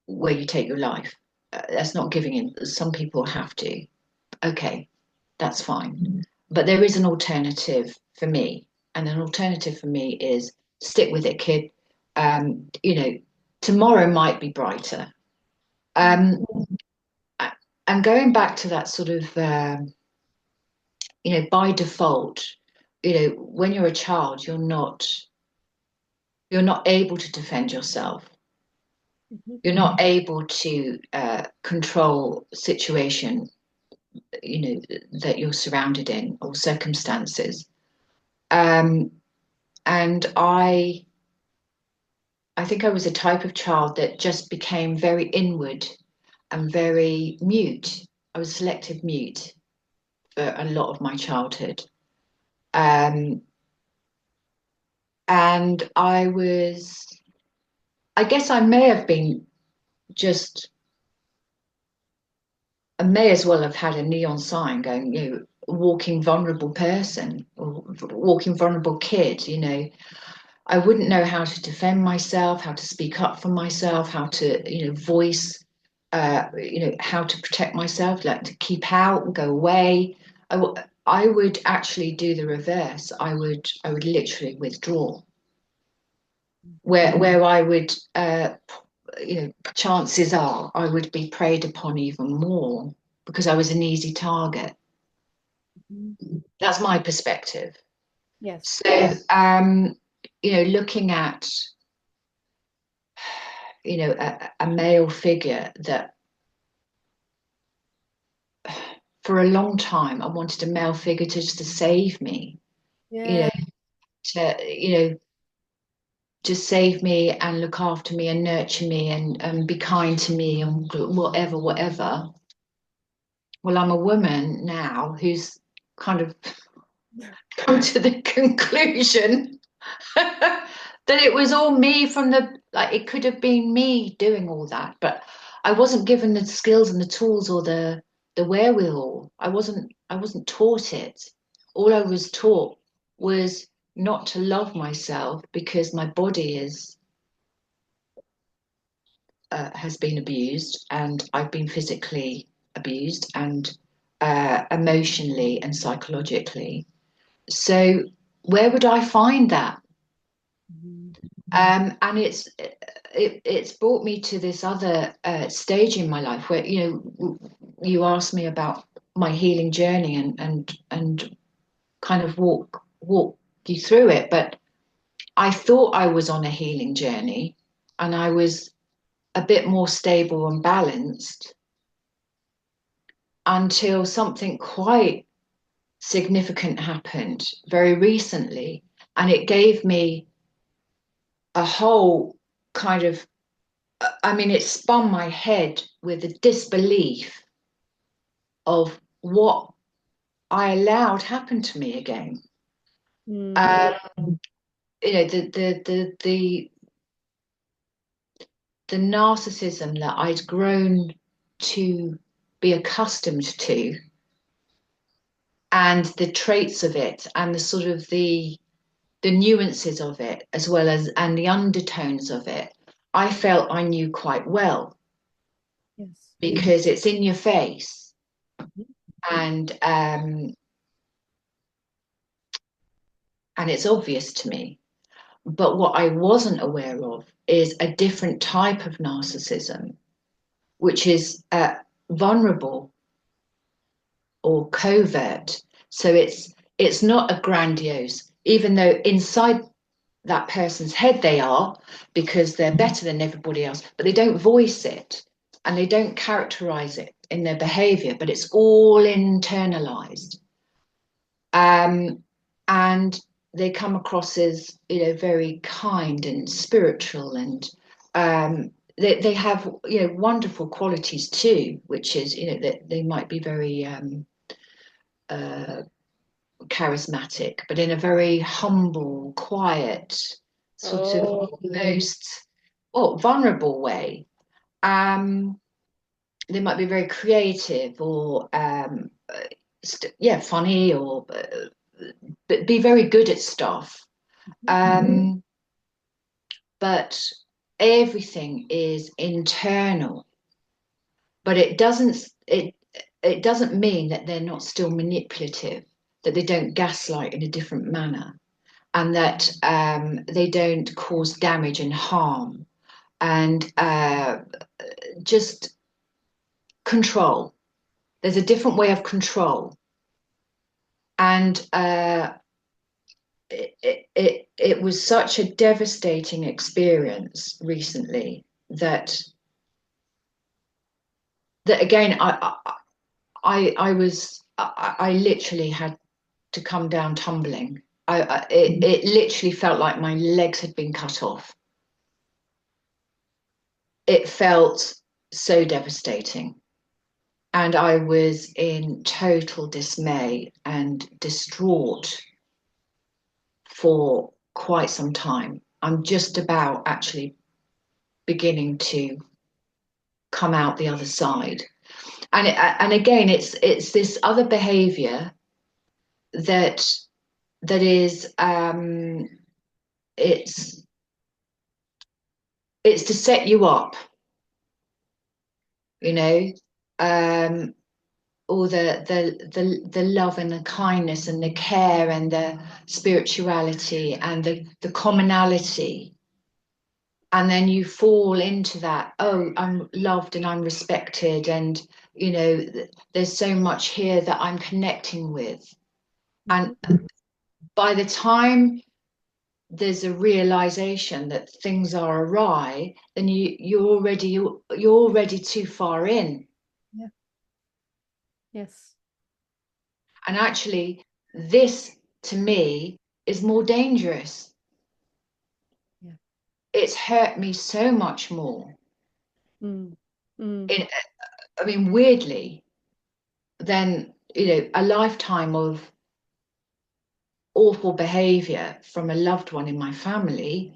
where you take your life. That's not giving in. Some people have to. Okay, that's fine. But there is an alternative for me. And an alternative for me is stick with it, kid. You know, tomorrow might be brighter. Um, and going back to that sort of, by default, when you're a child, you're not able to defend yourself. Mhm. You're not able to control situation, that you're surrounded in or circumstances. Um, and I think I was a type of child that just became very inward and very mute. I was selective mute for a lot of my childhood. Um, and I guess I may have been just, I may as well have had a neon sign going, walking vulnerable person or walking vulnerable kid, I wouldn't know how to defend myself, how to speak up for myself, how to, voice, how to protect myself, like to keep out, go away. I would actually do the reverse. I would literally withdraw, where I would chances are I would be preyed upon even more because I was an easy target. That's my perspective. Yes. So, looking at, a male figure that for a long time I wanted a male figure to save me, Yeah. to, just save me and look after me and nurture me and be kind to me and whatever. Well, I'm a woman now who's kind of come to the conclusion that it was all me it could have been me doing all that, but I wasn't given the skills and the tools or the wherewithal. I wasn't taught it. All I was taught was not to love myself because my body has been abused, and I've been physically abused and emotionally and psychologically. So where would I find that? And it's brought me to this other stage in my life where you asked me about my healing journey and kind of walk you through it. But I thought I was on a healing journey, and I was a bit more stable and balanced until something quite significant happened very recently, and it gave me a whole kind of, it spun my head with a disbelief of what I allowed happen to me again. Mm. Um, the narcissism that I'd grown to be accustomed to, and the traits of it, and the sort of the nuances of it, as well as and the undertones of it, I felt I knew quite well Yes. because it's in your face, and it's obvious to me. But what I wasn't aware of is a different type of narcissism, which is vulnerable or covert. So it's not a grandiose, even though inside that person's head they are, because they're better than everybody else, but they don't voice it and they don't characterize it in their behavior, but it's all internalized. And they come across as very kind and spiritual, and they have wonderful qualities too, which is that they might be very uh, charismatic, but in a very humble, quiet, sort of almost vulnerable way. They might be very creative or funny, or but be very good at stuff. But everything is internal. But it doesn't mean that they're not still manipulative, that they don't gaslight in a different manner, and that they don't cause damage and harm, and just control. There's a different way of control, and it was such a devastating experience recently that again I literally had to come down tumbling. It literally felt like my legs had been cut off. It felt so devastating. And I was in total dismay and distraught for quite some time. I'm just about actually beginning to come out the other side. And again, it's this other behavior that is it's to set you up, you know, all the love and the kindness and the care and the spirituality and the commonality And then you fall into that, oh, I'm loved and I'm respected, and there's so much here that I'm connecting with. And by the time there's a realization that things are awry, then you're already too far in. Yeah. Yes. And actually, this to me is more dangerous. Yeah. It's hurt me so much more. Mm. Mm. I mean, weirdly, than a lifetime of awful behavior from a loved one in my family,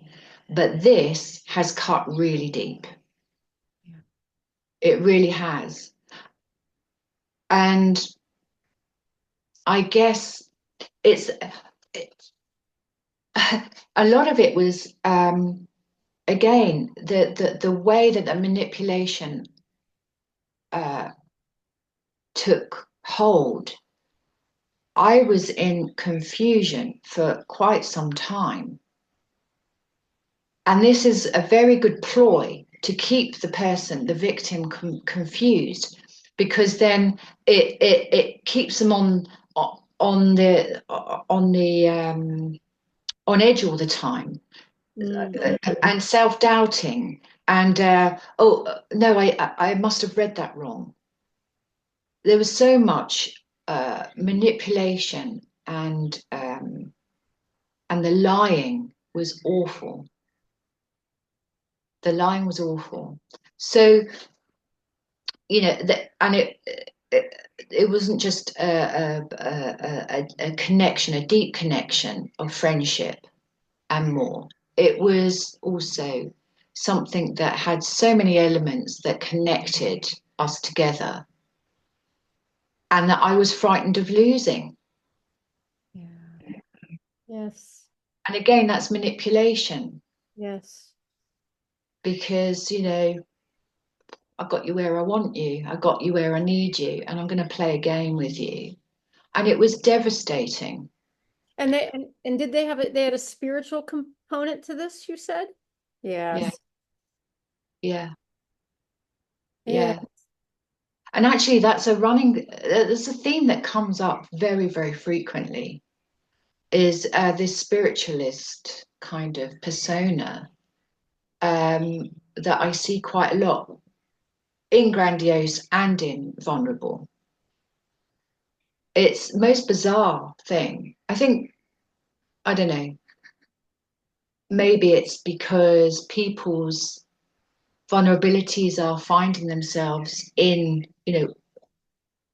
but this has cut really deep. Yeah. It really has. And I guess it's a lot of it was again the way that the manipulation took hold. I was in confusion for quite some time. And this is a very good ploy to keep the person, the victim, confused, because then it keeps them on the on edge all the time, and self-doubting, and oh no, I must have read that wrong. There was so much manipulation, and the lying was awful. The lying was awful. So, and it wasn't just a connection, a deep connection of friendship and more. It was also something that had so many elements that connected us together, and that I was frightened of losing. Yeah. Yes. And again, that's manipulation, Yes. because I got you where I want you, I got you where I need you, and I'm going to play a game with you. And it was devastating. And and did they they had a spiritual component to this, you said? Yeah, Yes. yeah, Yeah. yeah. And actually, that's there's a theme that comes up very, very frequently, is this spiritualist kind of persona, that I see quite a lot in grandiose and in vulnerable. It's the most bizarre thing. I think, I don't know, maybe it's because people's vulnerabilities are finding themselves in,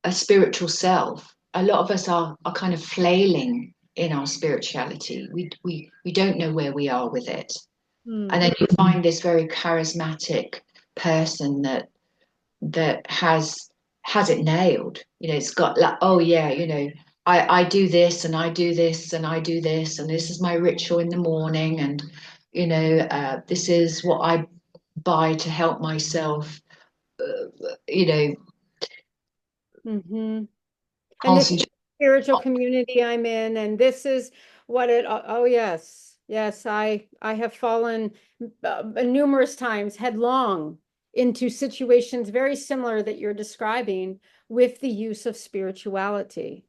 a spiritual self. A lot of us are kind of flailing in our spirituality. We don't know where we are with it. And then you find this very charismatic person that has it nailed. It's got like, oh yeah, I do this and I do this and I do this, and this is my ritual in the morning, and this is what I buy to help myself, you know, Mm-hmm. And this is the concentrate. spiritual community I'm in, and this is what it. Oh yes, yes. I have fallen numerous times headlong into situations very similar that you're describing with the use of spirituality.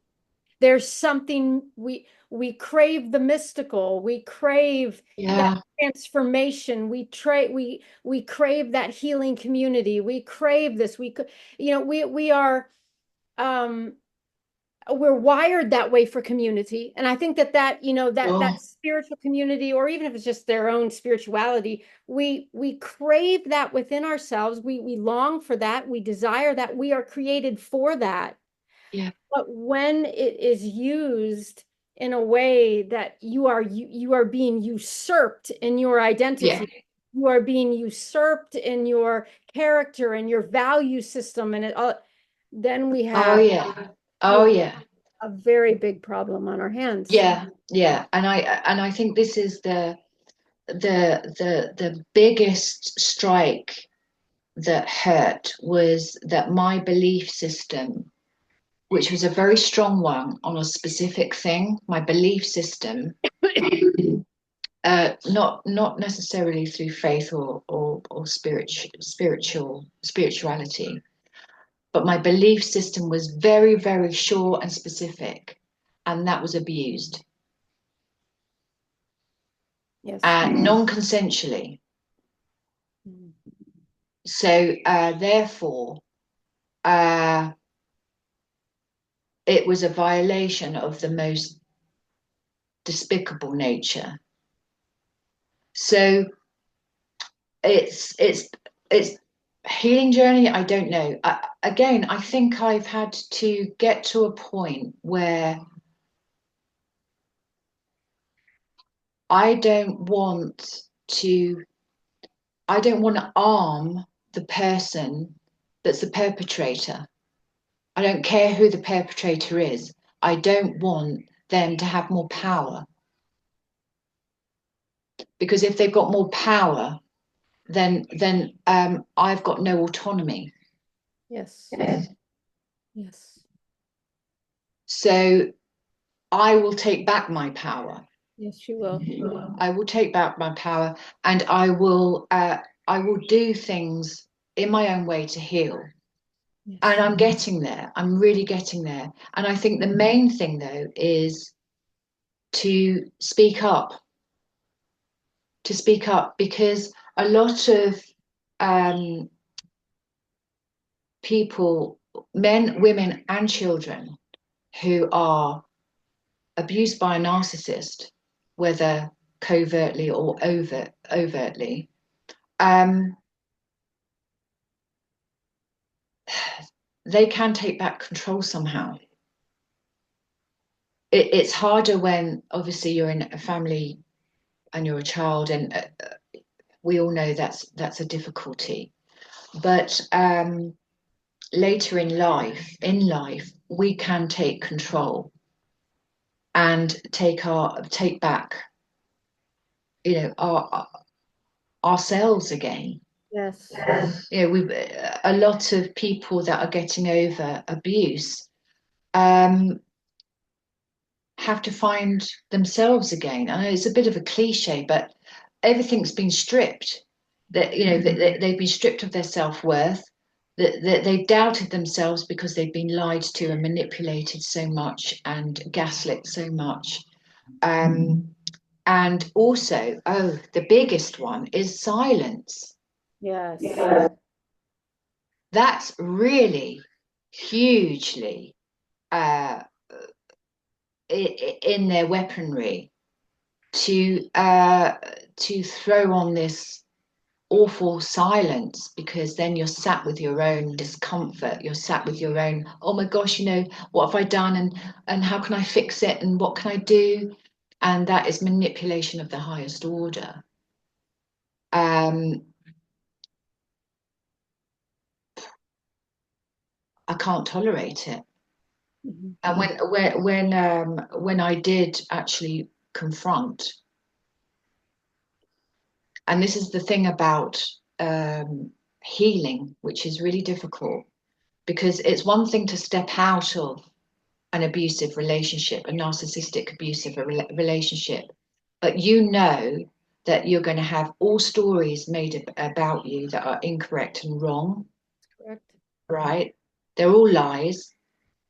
There's something we crave the mystical, we crave that Yeah, transformation, we crave that healing community, we crave this. We are um we're wired that way for community, and I think that well, spiritual community, or even if it's just their own spirituality, we crave that within ourselves. We long for that, we desire that, we are created for that. yeah, But when it is used in a way that you are being usurped in your yeah. identity, you are being usurped in your character and your value system, and then Oh yeah, we oh have yeah, a very big problem on our hands. yeah, yeah. And I think this is the biggest strike that hurt, was that my belief system, which was a very strong one on a specific thing, my belief system Not necessarily through faith or spirituality, but my belief system was very, very sure and specific, and that was abused. Yes. Non-consensually. So therefore, it was a violation of the most despicable nature. So it's healing journey. I don't know. Again, I think I've had to get to a point where I don't want to arm the person that's the perpetrator. I don't care who the perpetrator is. I don't want them to have more power. Because if they've got more power, then I've got no autonomy. Yes. Yes. So I will take back my power. Yes, you will. I will take back my power, and I will do things in my own way to heal. Yes. And I'm getting there. I'm really getting there. And I think the main thing, though, is to speak up. To speak up, because a lot of people, men, women, and children who are abused by a narcissist, whether covertly or overtly, they can take back control somehow. It's harder when obviously you're in a family and you're a child, and we all know that's a difficulty. But later in life, we can take control and take back, ourselves again. Yes. A lot of people that are getting over abuse have to find themselves again. I know it's a bit of a cliche, but everything's been stripped. That they've been stripped of their self-worth. That they've doubted themselves because they've been lied to and manipulated so much and gaslit so much. And also, the biggest one is silence. Yes. That's really hugely in their weaponry to throw on this awful silence, because then you're sat with your own discomfort. You're sat with your own, oh my gosh, what have I done, and how can I fix it, and what can I do? And that is manipulation of the highest order. I can't tolerate it. Mm-hmm. And when I did actually confront, and this is the thing about healing, which is really difficult, because it's one thing to step out of an abusive relationship, a narcissistic abusive relationship, but that you're going to have all stories made about you that are incorrect and wrong. Correct. Right? They're all lies,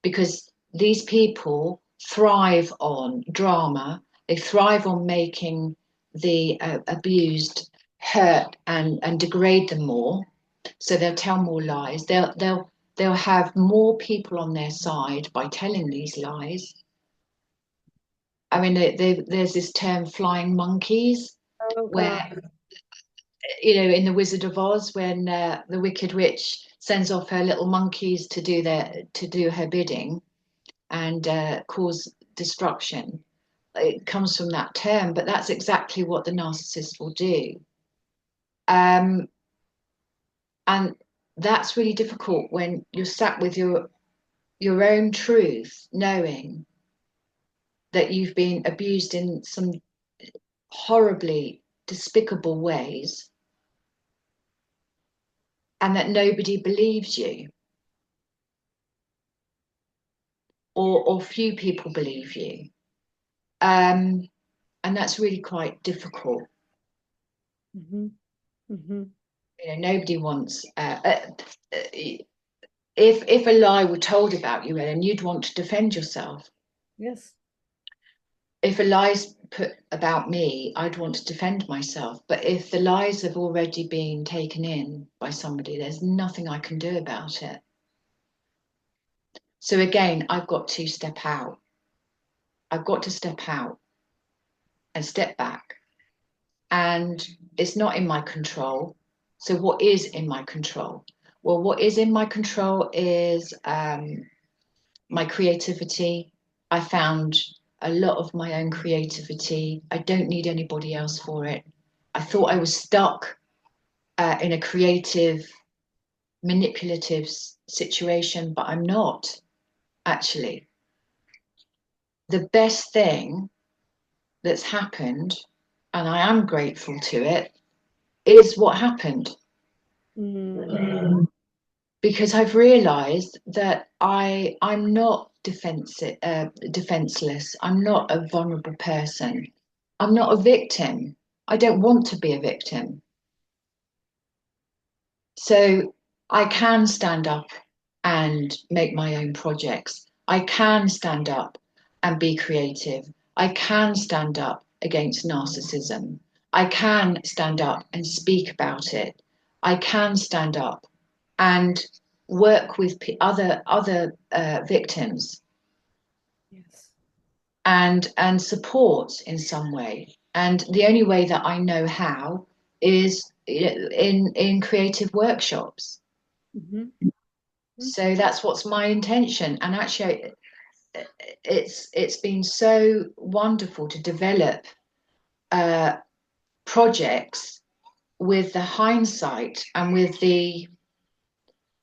because these people thrive on drama. They thrive on making the abused hurt and degrade them more. So they'll tell more lies. They'll have more people on their side by telling these lies. I mean, there's this term "flying monkeys," where in the Wizard of Oz, when the Wicked Witch sends off her little monkeys to do her bidding and cause destruction. It comes from that term, but that's exactly what the narcissist will do. And that's really difficult when you're sat with your own truth, knowing that you've been abused in some horribly despicable ways, and that nobody believes you, or few people believe you. And that's really quite difficult. Mm-hmm. Mm-hmm. You know, nobody wants, if a lie were told about you, Ellen, you'd want to defend yourself. Yes. If a lie's put about me, I'd want to defend myself. But if the lies have already been taken in by somebody, there's nothing I can do about it. So again, I've got to step out. I've got to step out and step back. And it's not in my control. So what is in my control? Well, what is in my control is my creativity. I found a lot of my own creativity. I don't need anybody else for it. I thought I was stuck in a creative, manipulative situation, but I'm not actually. The best thing that's happened, and I am grateful to it, is what happened. Mm-hmm. Because I've realized that I'm not defenseless. I'm not a vulnerable person. I'm not a victim. I don't want to be a victim. So I can stand up and make my own projects. I can stand up and be creative. I can stand up against narcissism. I can stand up and speak about it. I can stand up and work with other victims Yes. and support in some way. And the only way that I know how is in creative workshops. Mm-hmm. So that's what's my intention. And actually, it's been so wonderful to develop projects with the hindsight and with the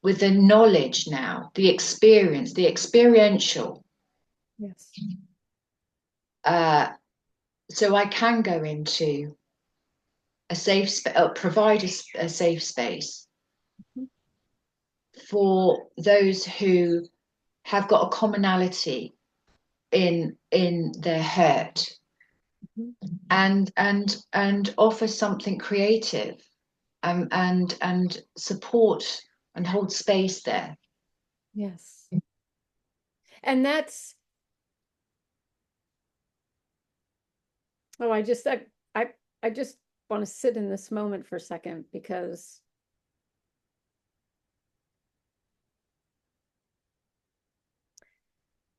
knowledge now, the experience, the experiential. Yes. So I can go into a safe space, provide a safe space Mm-hmm. for those who have got a commonality in their hurt, Mm-hmm. and offer something creative, and support and hold space there. Yes. And that's, oh, I just want to sit in this moment for a second, because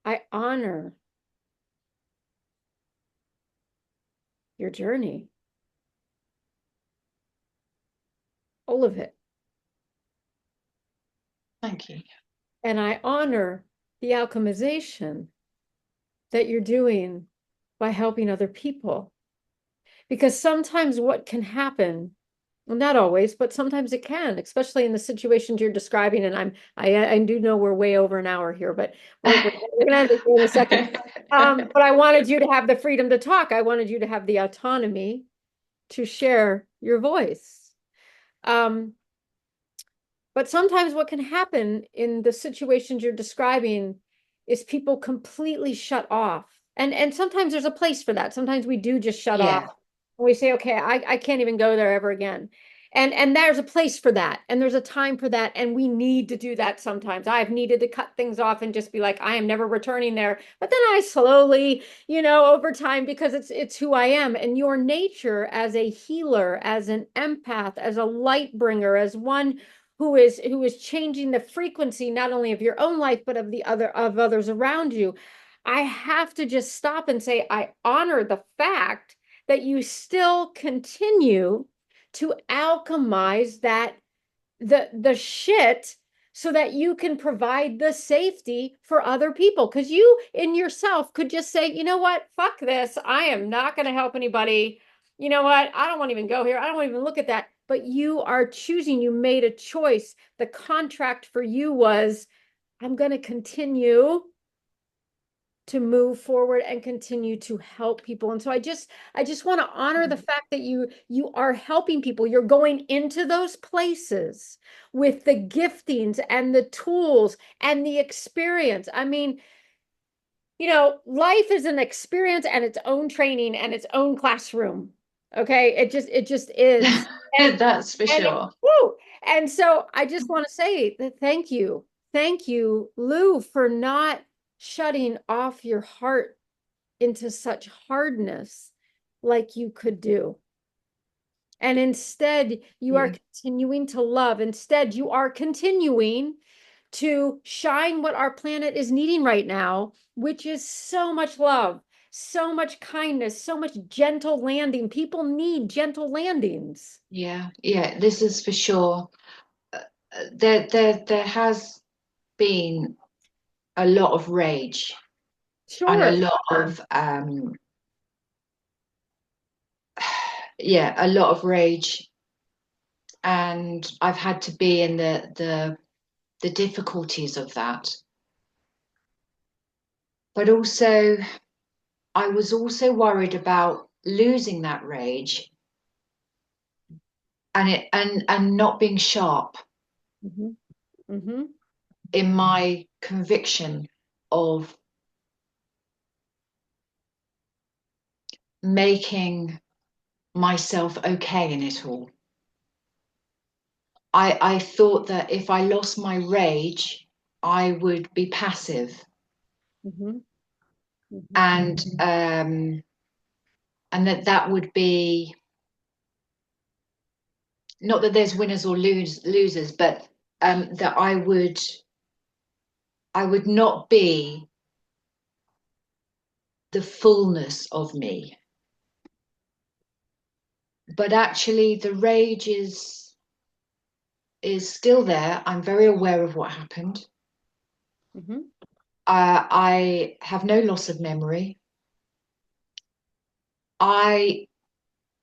I honor your journey, all of it. Thank you. And I honor the alchemization that you're doing by helping other people. Because sometimes what can happen, well, not always, but sometimes it can, especially in the situations you're describing. And I do know we're way over an hour here, but we're gonna end it in a second. But I wanted you to have the freedom to talk. I wanted you to have the autonomy to share your voice. But sometimes what can happen in the situations you're describing is people completely shut off. And sometimes there's a place for that. Sometimes we do just shut Yeah. off. And we say, okay, I can't even go there ever again. And there's a place for that. And there's a time for that. And we need to do that sometimes. I've needed to cut things off and just be like, I am never returning there. But then I slowly, over time, because it's who I am. And your nature as a healer, as an empath, as a light bringer, as one who is changing the frequency not only of your own life but of others around you. I have to just stop and say I honor the fact that you still continue to alchemize that the shit so that you can provide the safety for other people, because you in yourself could just say, you know what, fuck this, I am not going to help anybody. You know what, I don't want to even go here, I don't want to even look at that. But you are choosing, you made a choice. The contract for you was, I'm going to continue to move forward and continue to help people. And so I just want to honor the fact that you are helping people. You're going into those places with the giftings and the tools and the experience. I mean, life is an experience and its own training and its own classroom. Okay. It just is. And, That's for sure. woo. And so I just want to say that thank you. Thank you, Lou, for not shutting off your heart into such hardness like you could do. And instead, you are continuing to love. Instead, you are continuing to shine what our planet is needing right now, which is so much love, so much kindness, so much gentle landing. People need gentle landings. Yeah, this is for sure. There has been a lot of rage and a Sure. lot of a lot of rage, and I've had to be in the difficulties of that. But also, I was also worried about losing that rage and not being sharp Mm-hmm. Mm-hmm. in my conviction of making myself okay in it all. I thought that if I lost my rage, I would be passive, Mm-hmm. Mm-hmm. and that would be, not that there's winners or losers, but that I would not be the fullness of me. But actually, the rage is still there. I'm very aware of what happened. Mm-hmm. I have no loss of memory. I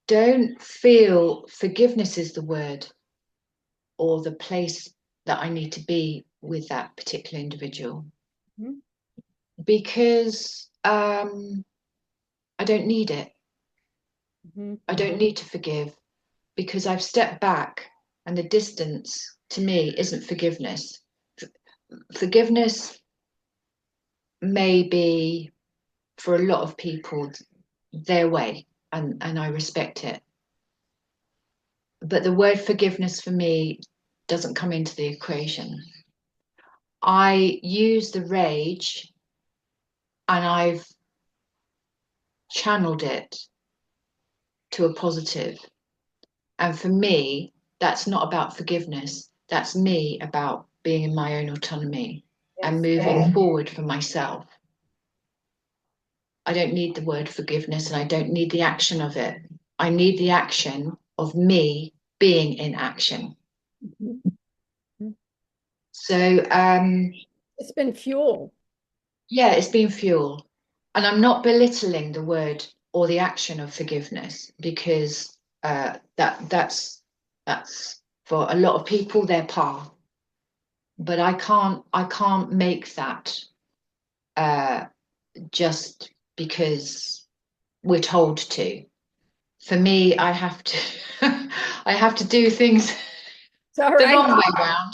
don't feel forgiveness is the word or the place that I need to be with that particular individual, Mm-hmm. because I don't need it. Mm-hmm. I don't need to forgive, because I've stepped back, and the distance to me isn't forgiveness. Forgiveness may be, for a lot of people, their way, and I respect it. But the word forgiveness for me doesn't come into the equation. I use the rage and I've channeled it to a positive. And for me, that's not about forgiveness. That's me about being in my own autonomy and Yes. moving forward for myself. I don't need the word forgiveness, and I don't need the action of it. I need the action of me being in action. Mm-hmm. So, It's been fuel. yeah, it's been fuel. And I'm not belittling the word or the action of forgiveness, because that's for a lot of people their path. But I can't make that just because we're told to. For me, I have to I have to do things It's all the right. wrong way round.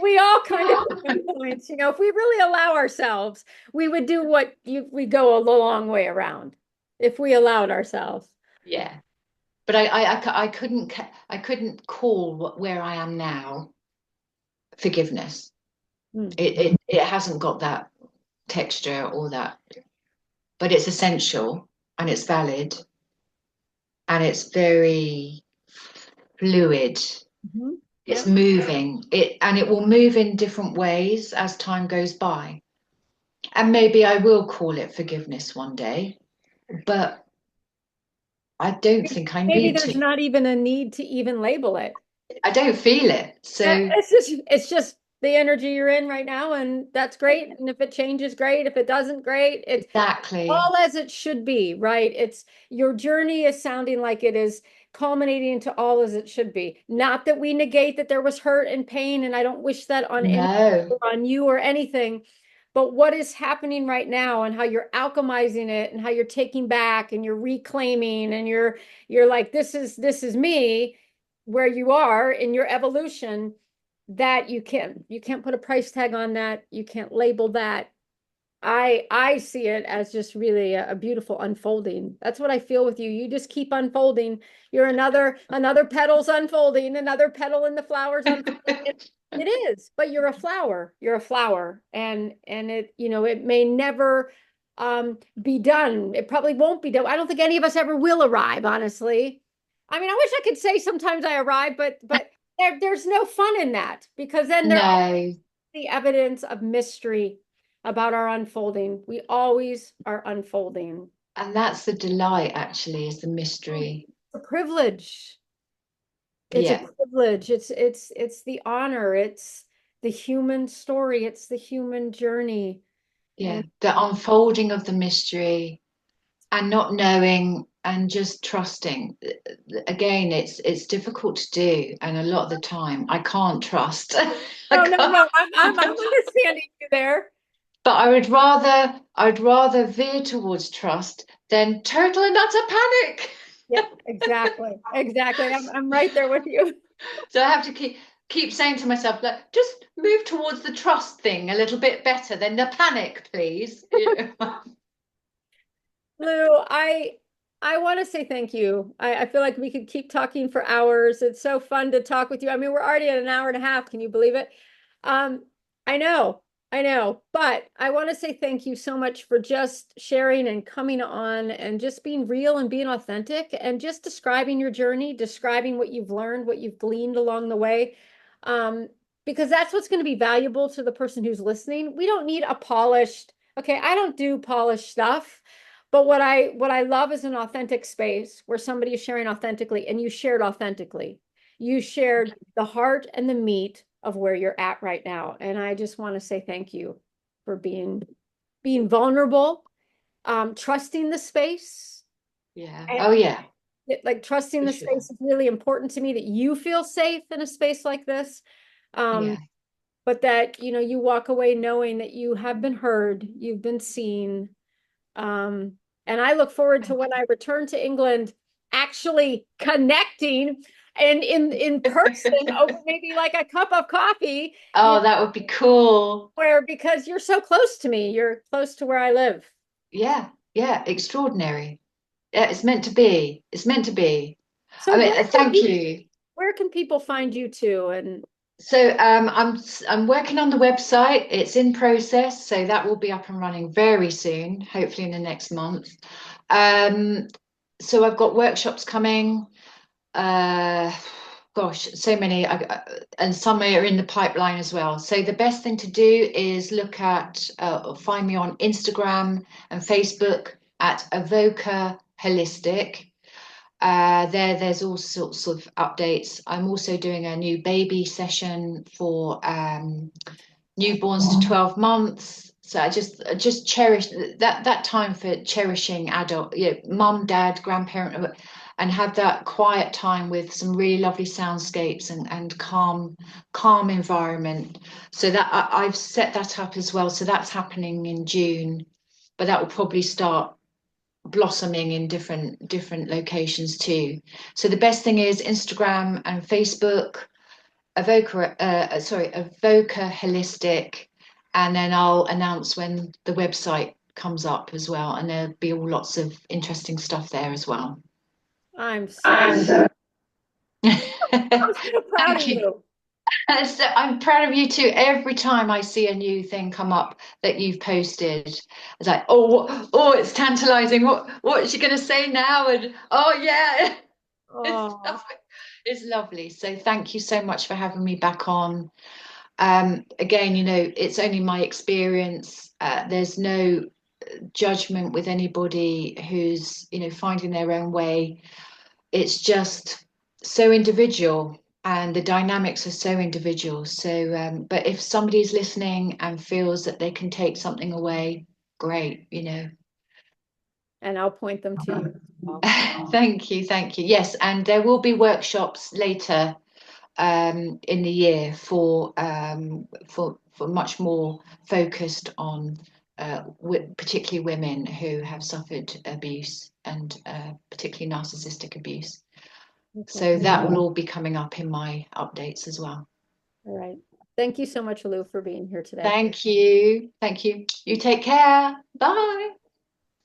We all kind of have points. If we really allow ourselves, we would do we go a long way around if we allowed ourselves. Yeah. But I couldn't call where I am now forgiveness. Mm. It hasn't got that texture or that, but it's essential and it's valid and it's very fluid. Mm-hmm. It's Yep. moving. It will move in different ways as time goes by. And maybe I will call it forgiveness one day, but I don't think I Maybe need there's to. not even a need to even label it. I don't feel it. So It's just the energy you're in right now, and that's great. And if it changes, great. If it doesn't, great. It's exactly. all as it should be, right? It's your journey is sounding like it is culminating into all as it should be. Not that we negate that there was hurt and pain, and I don't wish that on any No, on you or anything. But what is happening right now and how you're alchemizing it and how you're taking back and you're reclaiming and you're like, this is me, where you are in your evolution, that you can't put a price tag on that. You can't label that. I see it as just really a beautiful unfolding. That's what I feel with you. You just keep unfolding. You're another petal's unfolding, another petal in the flowers unfolding. It is, but you're a flower. You're a flower. And it, it may never be done. It probably won't be done. I don't think any of us ever will arrive, honestly. I mean, I wish I could say sometimes I arrive, but there's no fun in that because then there No, the evidence of mystery about our unfolding. We always are unfolding. and that's the delight, actually, is the mystery. It's a privilege. It's a Yeah, privilege. It's the honor. It's the human story. It's the human journey. yeah. And The unfolding of the mystery and not knowing and just trusting. Again, it's difficult to do, and a lot of the time I can't trust. I no, no, can't. no. I'm understanding you there. But I'd rather veer towards trust than total and utter panic. Yep, exactly. Exactly. I'm right there with you. So I have to keep saying to myself, like, just move towards the trust thing a little bit better than the panic, please. You know? Lou, I want to say thank you. I feel like we could keep talking for hours. It's so fun to talk with you. I mean, we're already at an hour and a half. Can you believe it? Um, I know, I know, but I want to say thank you so much for just sharing and coming on and just being real and being authentic and just describing your journey, describing what you've learned, what you've gleaned along the way. Um, because that's what's going to be valuable to the person who's listening. We don't need a polished, okay, I don't do polished stuff. But what I love is an authentic space where somebody is sharing authentically and you shared authentically. You shared the heart and the meat of where you're at right now. And I just want to say thank you for being vulnerable, trusting the space. Yeah. And Oh yeah, like trusting for the sure. space is really important to me that you feel safe in a space like this. Yeah. Um, but that, you walk away knowing that you have been heard, you've been seen, and I look forward to Thank when I return to England, actually connecting and in person you. over maybe like a cup of coffee, Oh, that would be cool. where because you're so close to me, you're close to where I live. Yeah. Yeah. Extraordinary. Yeah, it's meant to be. It's meant to be. So I mean, where can people find you too? And So I'm working on the website. It's in process, so that will be up and running very soon, hopefully in the next month. Um, so I've got workshops coming. Uh, Gosh, so many, and some are in the pipeline as well. So the best thing to do is look at, find me on Instagram and Facebook at Evoca Holistic. There's all sorts of updates. I'm also doing a new baby session for newborns to 12 months. So I just cherish that time for cherishing adult, mum, dad, grandparent, and have that quiet time with some really lovely soundscapes and calm environment. So that I've set that up as well. So that's happening in June, but that will probably start blossoming in different locations too. So the best thing is Instagram and Facebook, Evoca Holistic, and then I'll announce when the website comes up as well, and there'll be all lots of interesting stuff there as well. I'm so I'm so I'm so proud of Thank you. you. So I'm proud of you too. Every time I see a new thing come up that you've posted, it's like, oh, it's tantalizing. What is she going to say now? And oh yeah, it's Oh, lovely. It's lovely. So thank you so much for having me back on. Again, it's only my experience. There's no judgment with anybody who's, finding their own way. It's just so individual and the dynamics are so individual. So, but if somebody's listening and feels that they can take something away, great. and I'll point them to you. Well, Thank you, thank you. Yes, and there will be workshops later in the year for much more focused on particularly women who have suffered abuse and particularly narcissistic abuse. okay. So that will all be coming up in my updates as well. All right. Thank you so much, Lou, for being here today. Thank you. Thank you. You take care. Bye.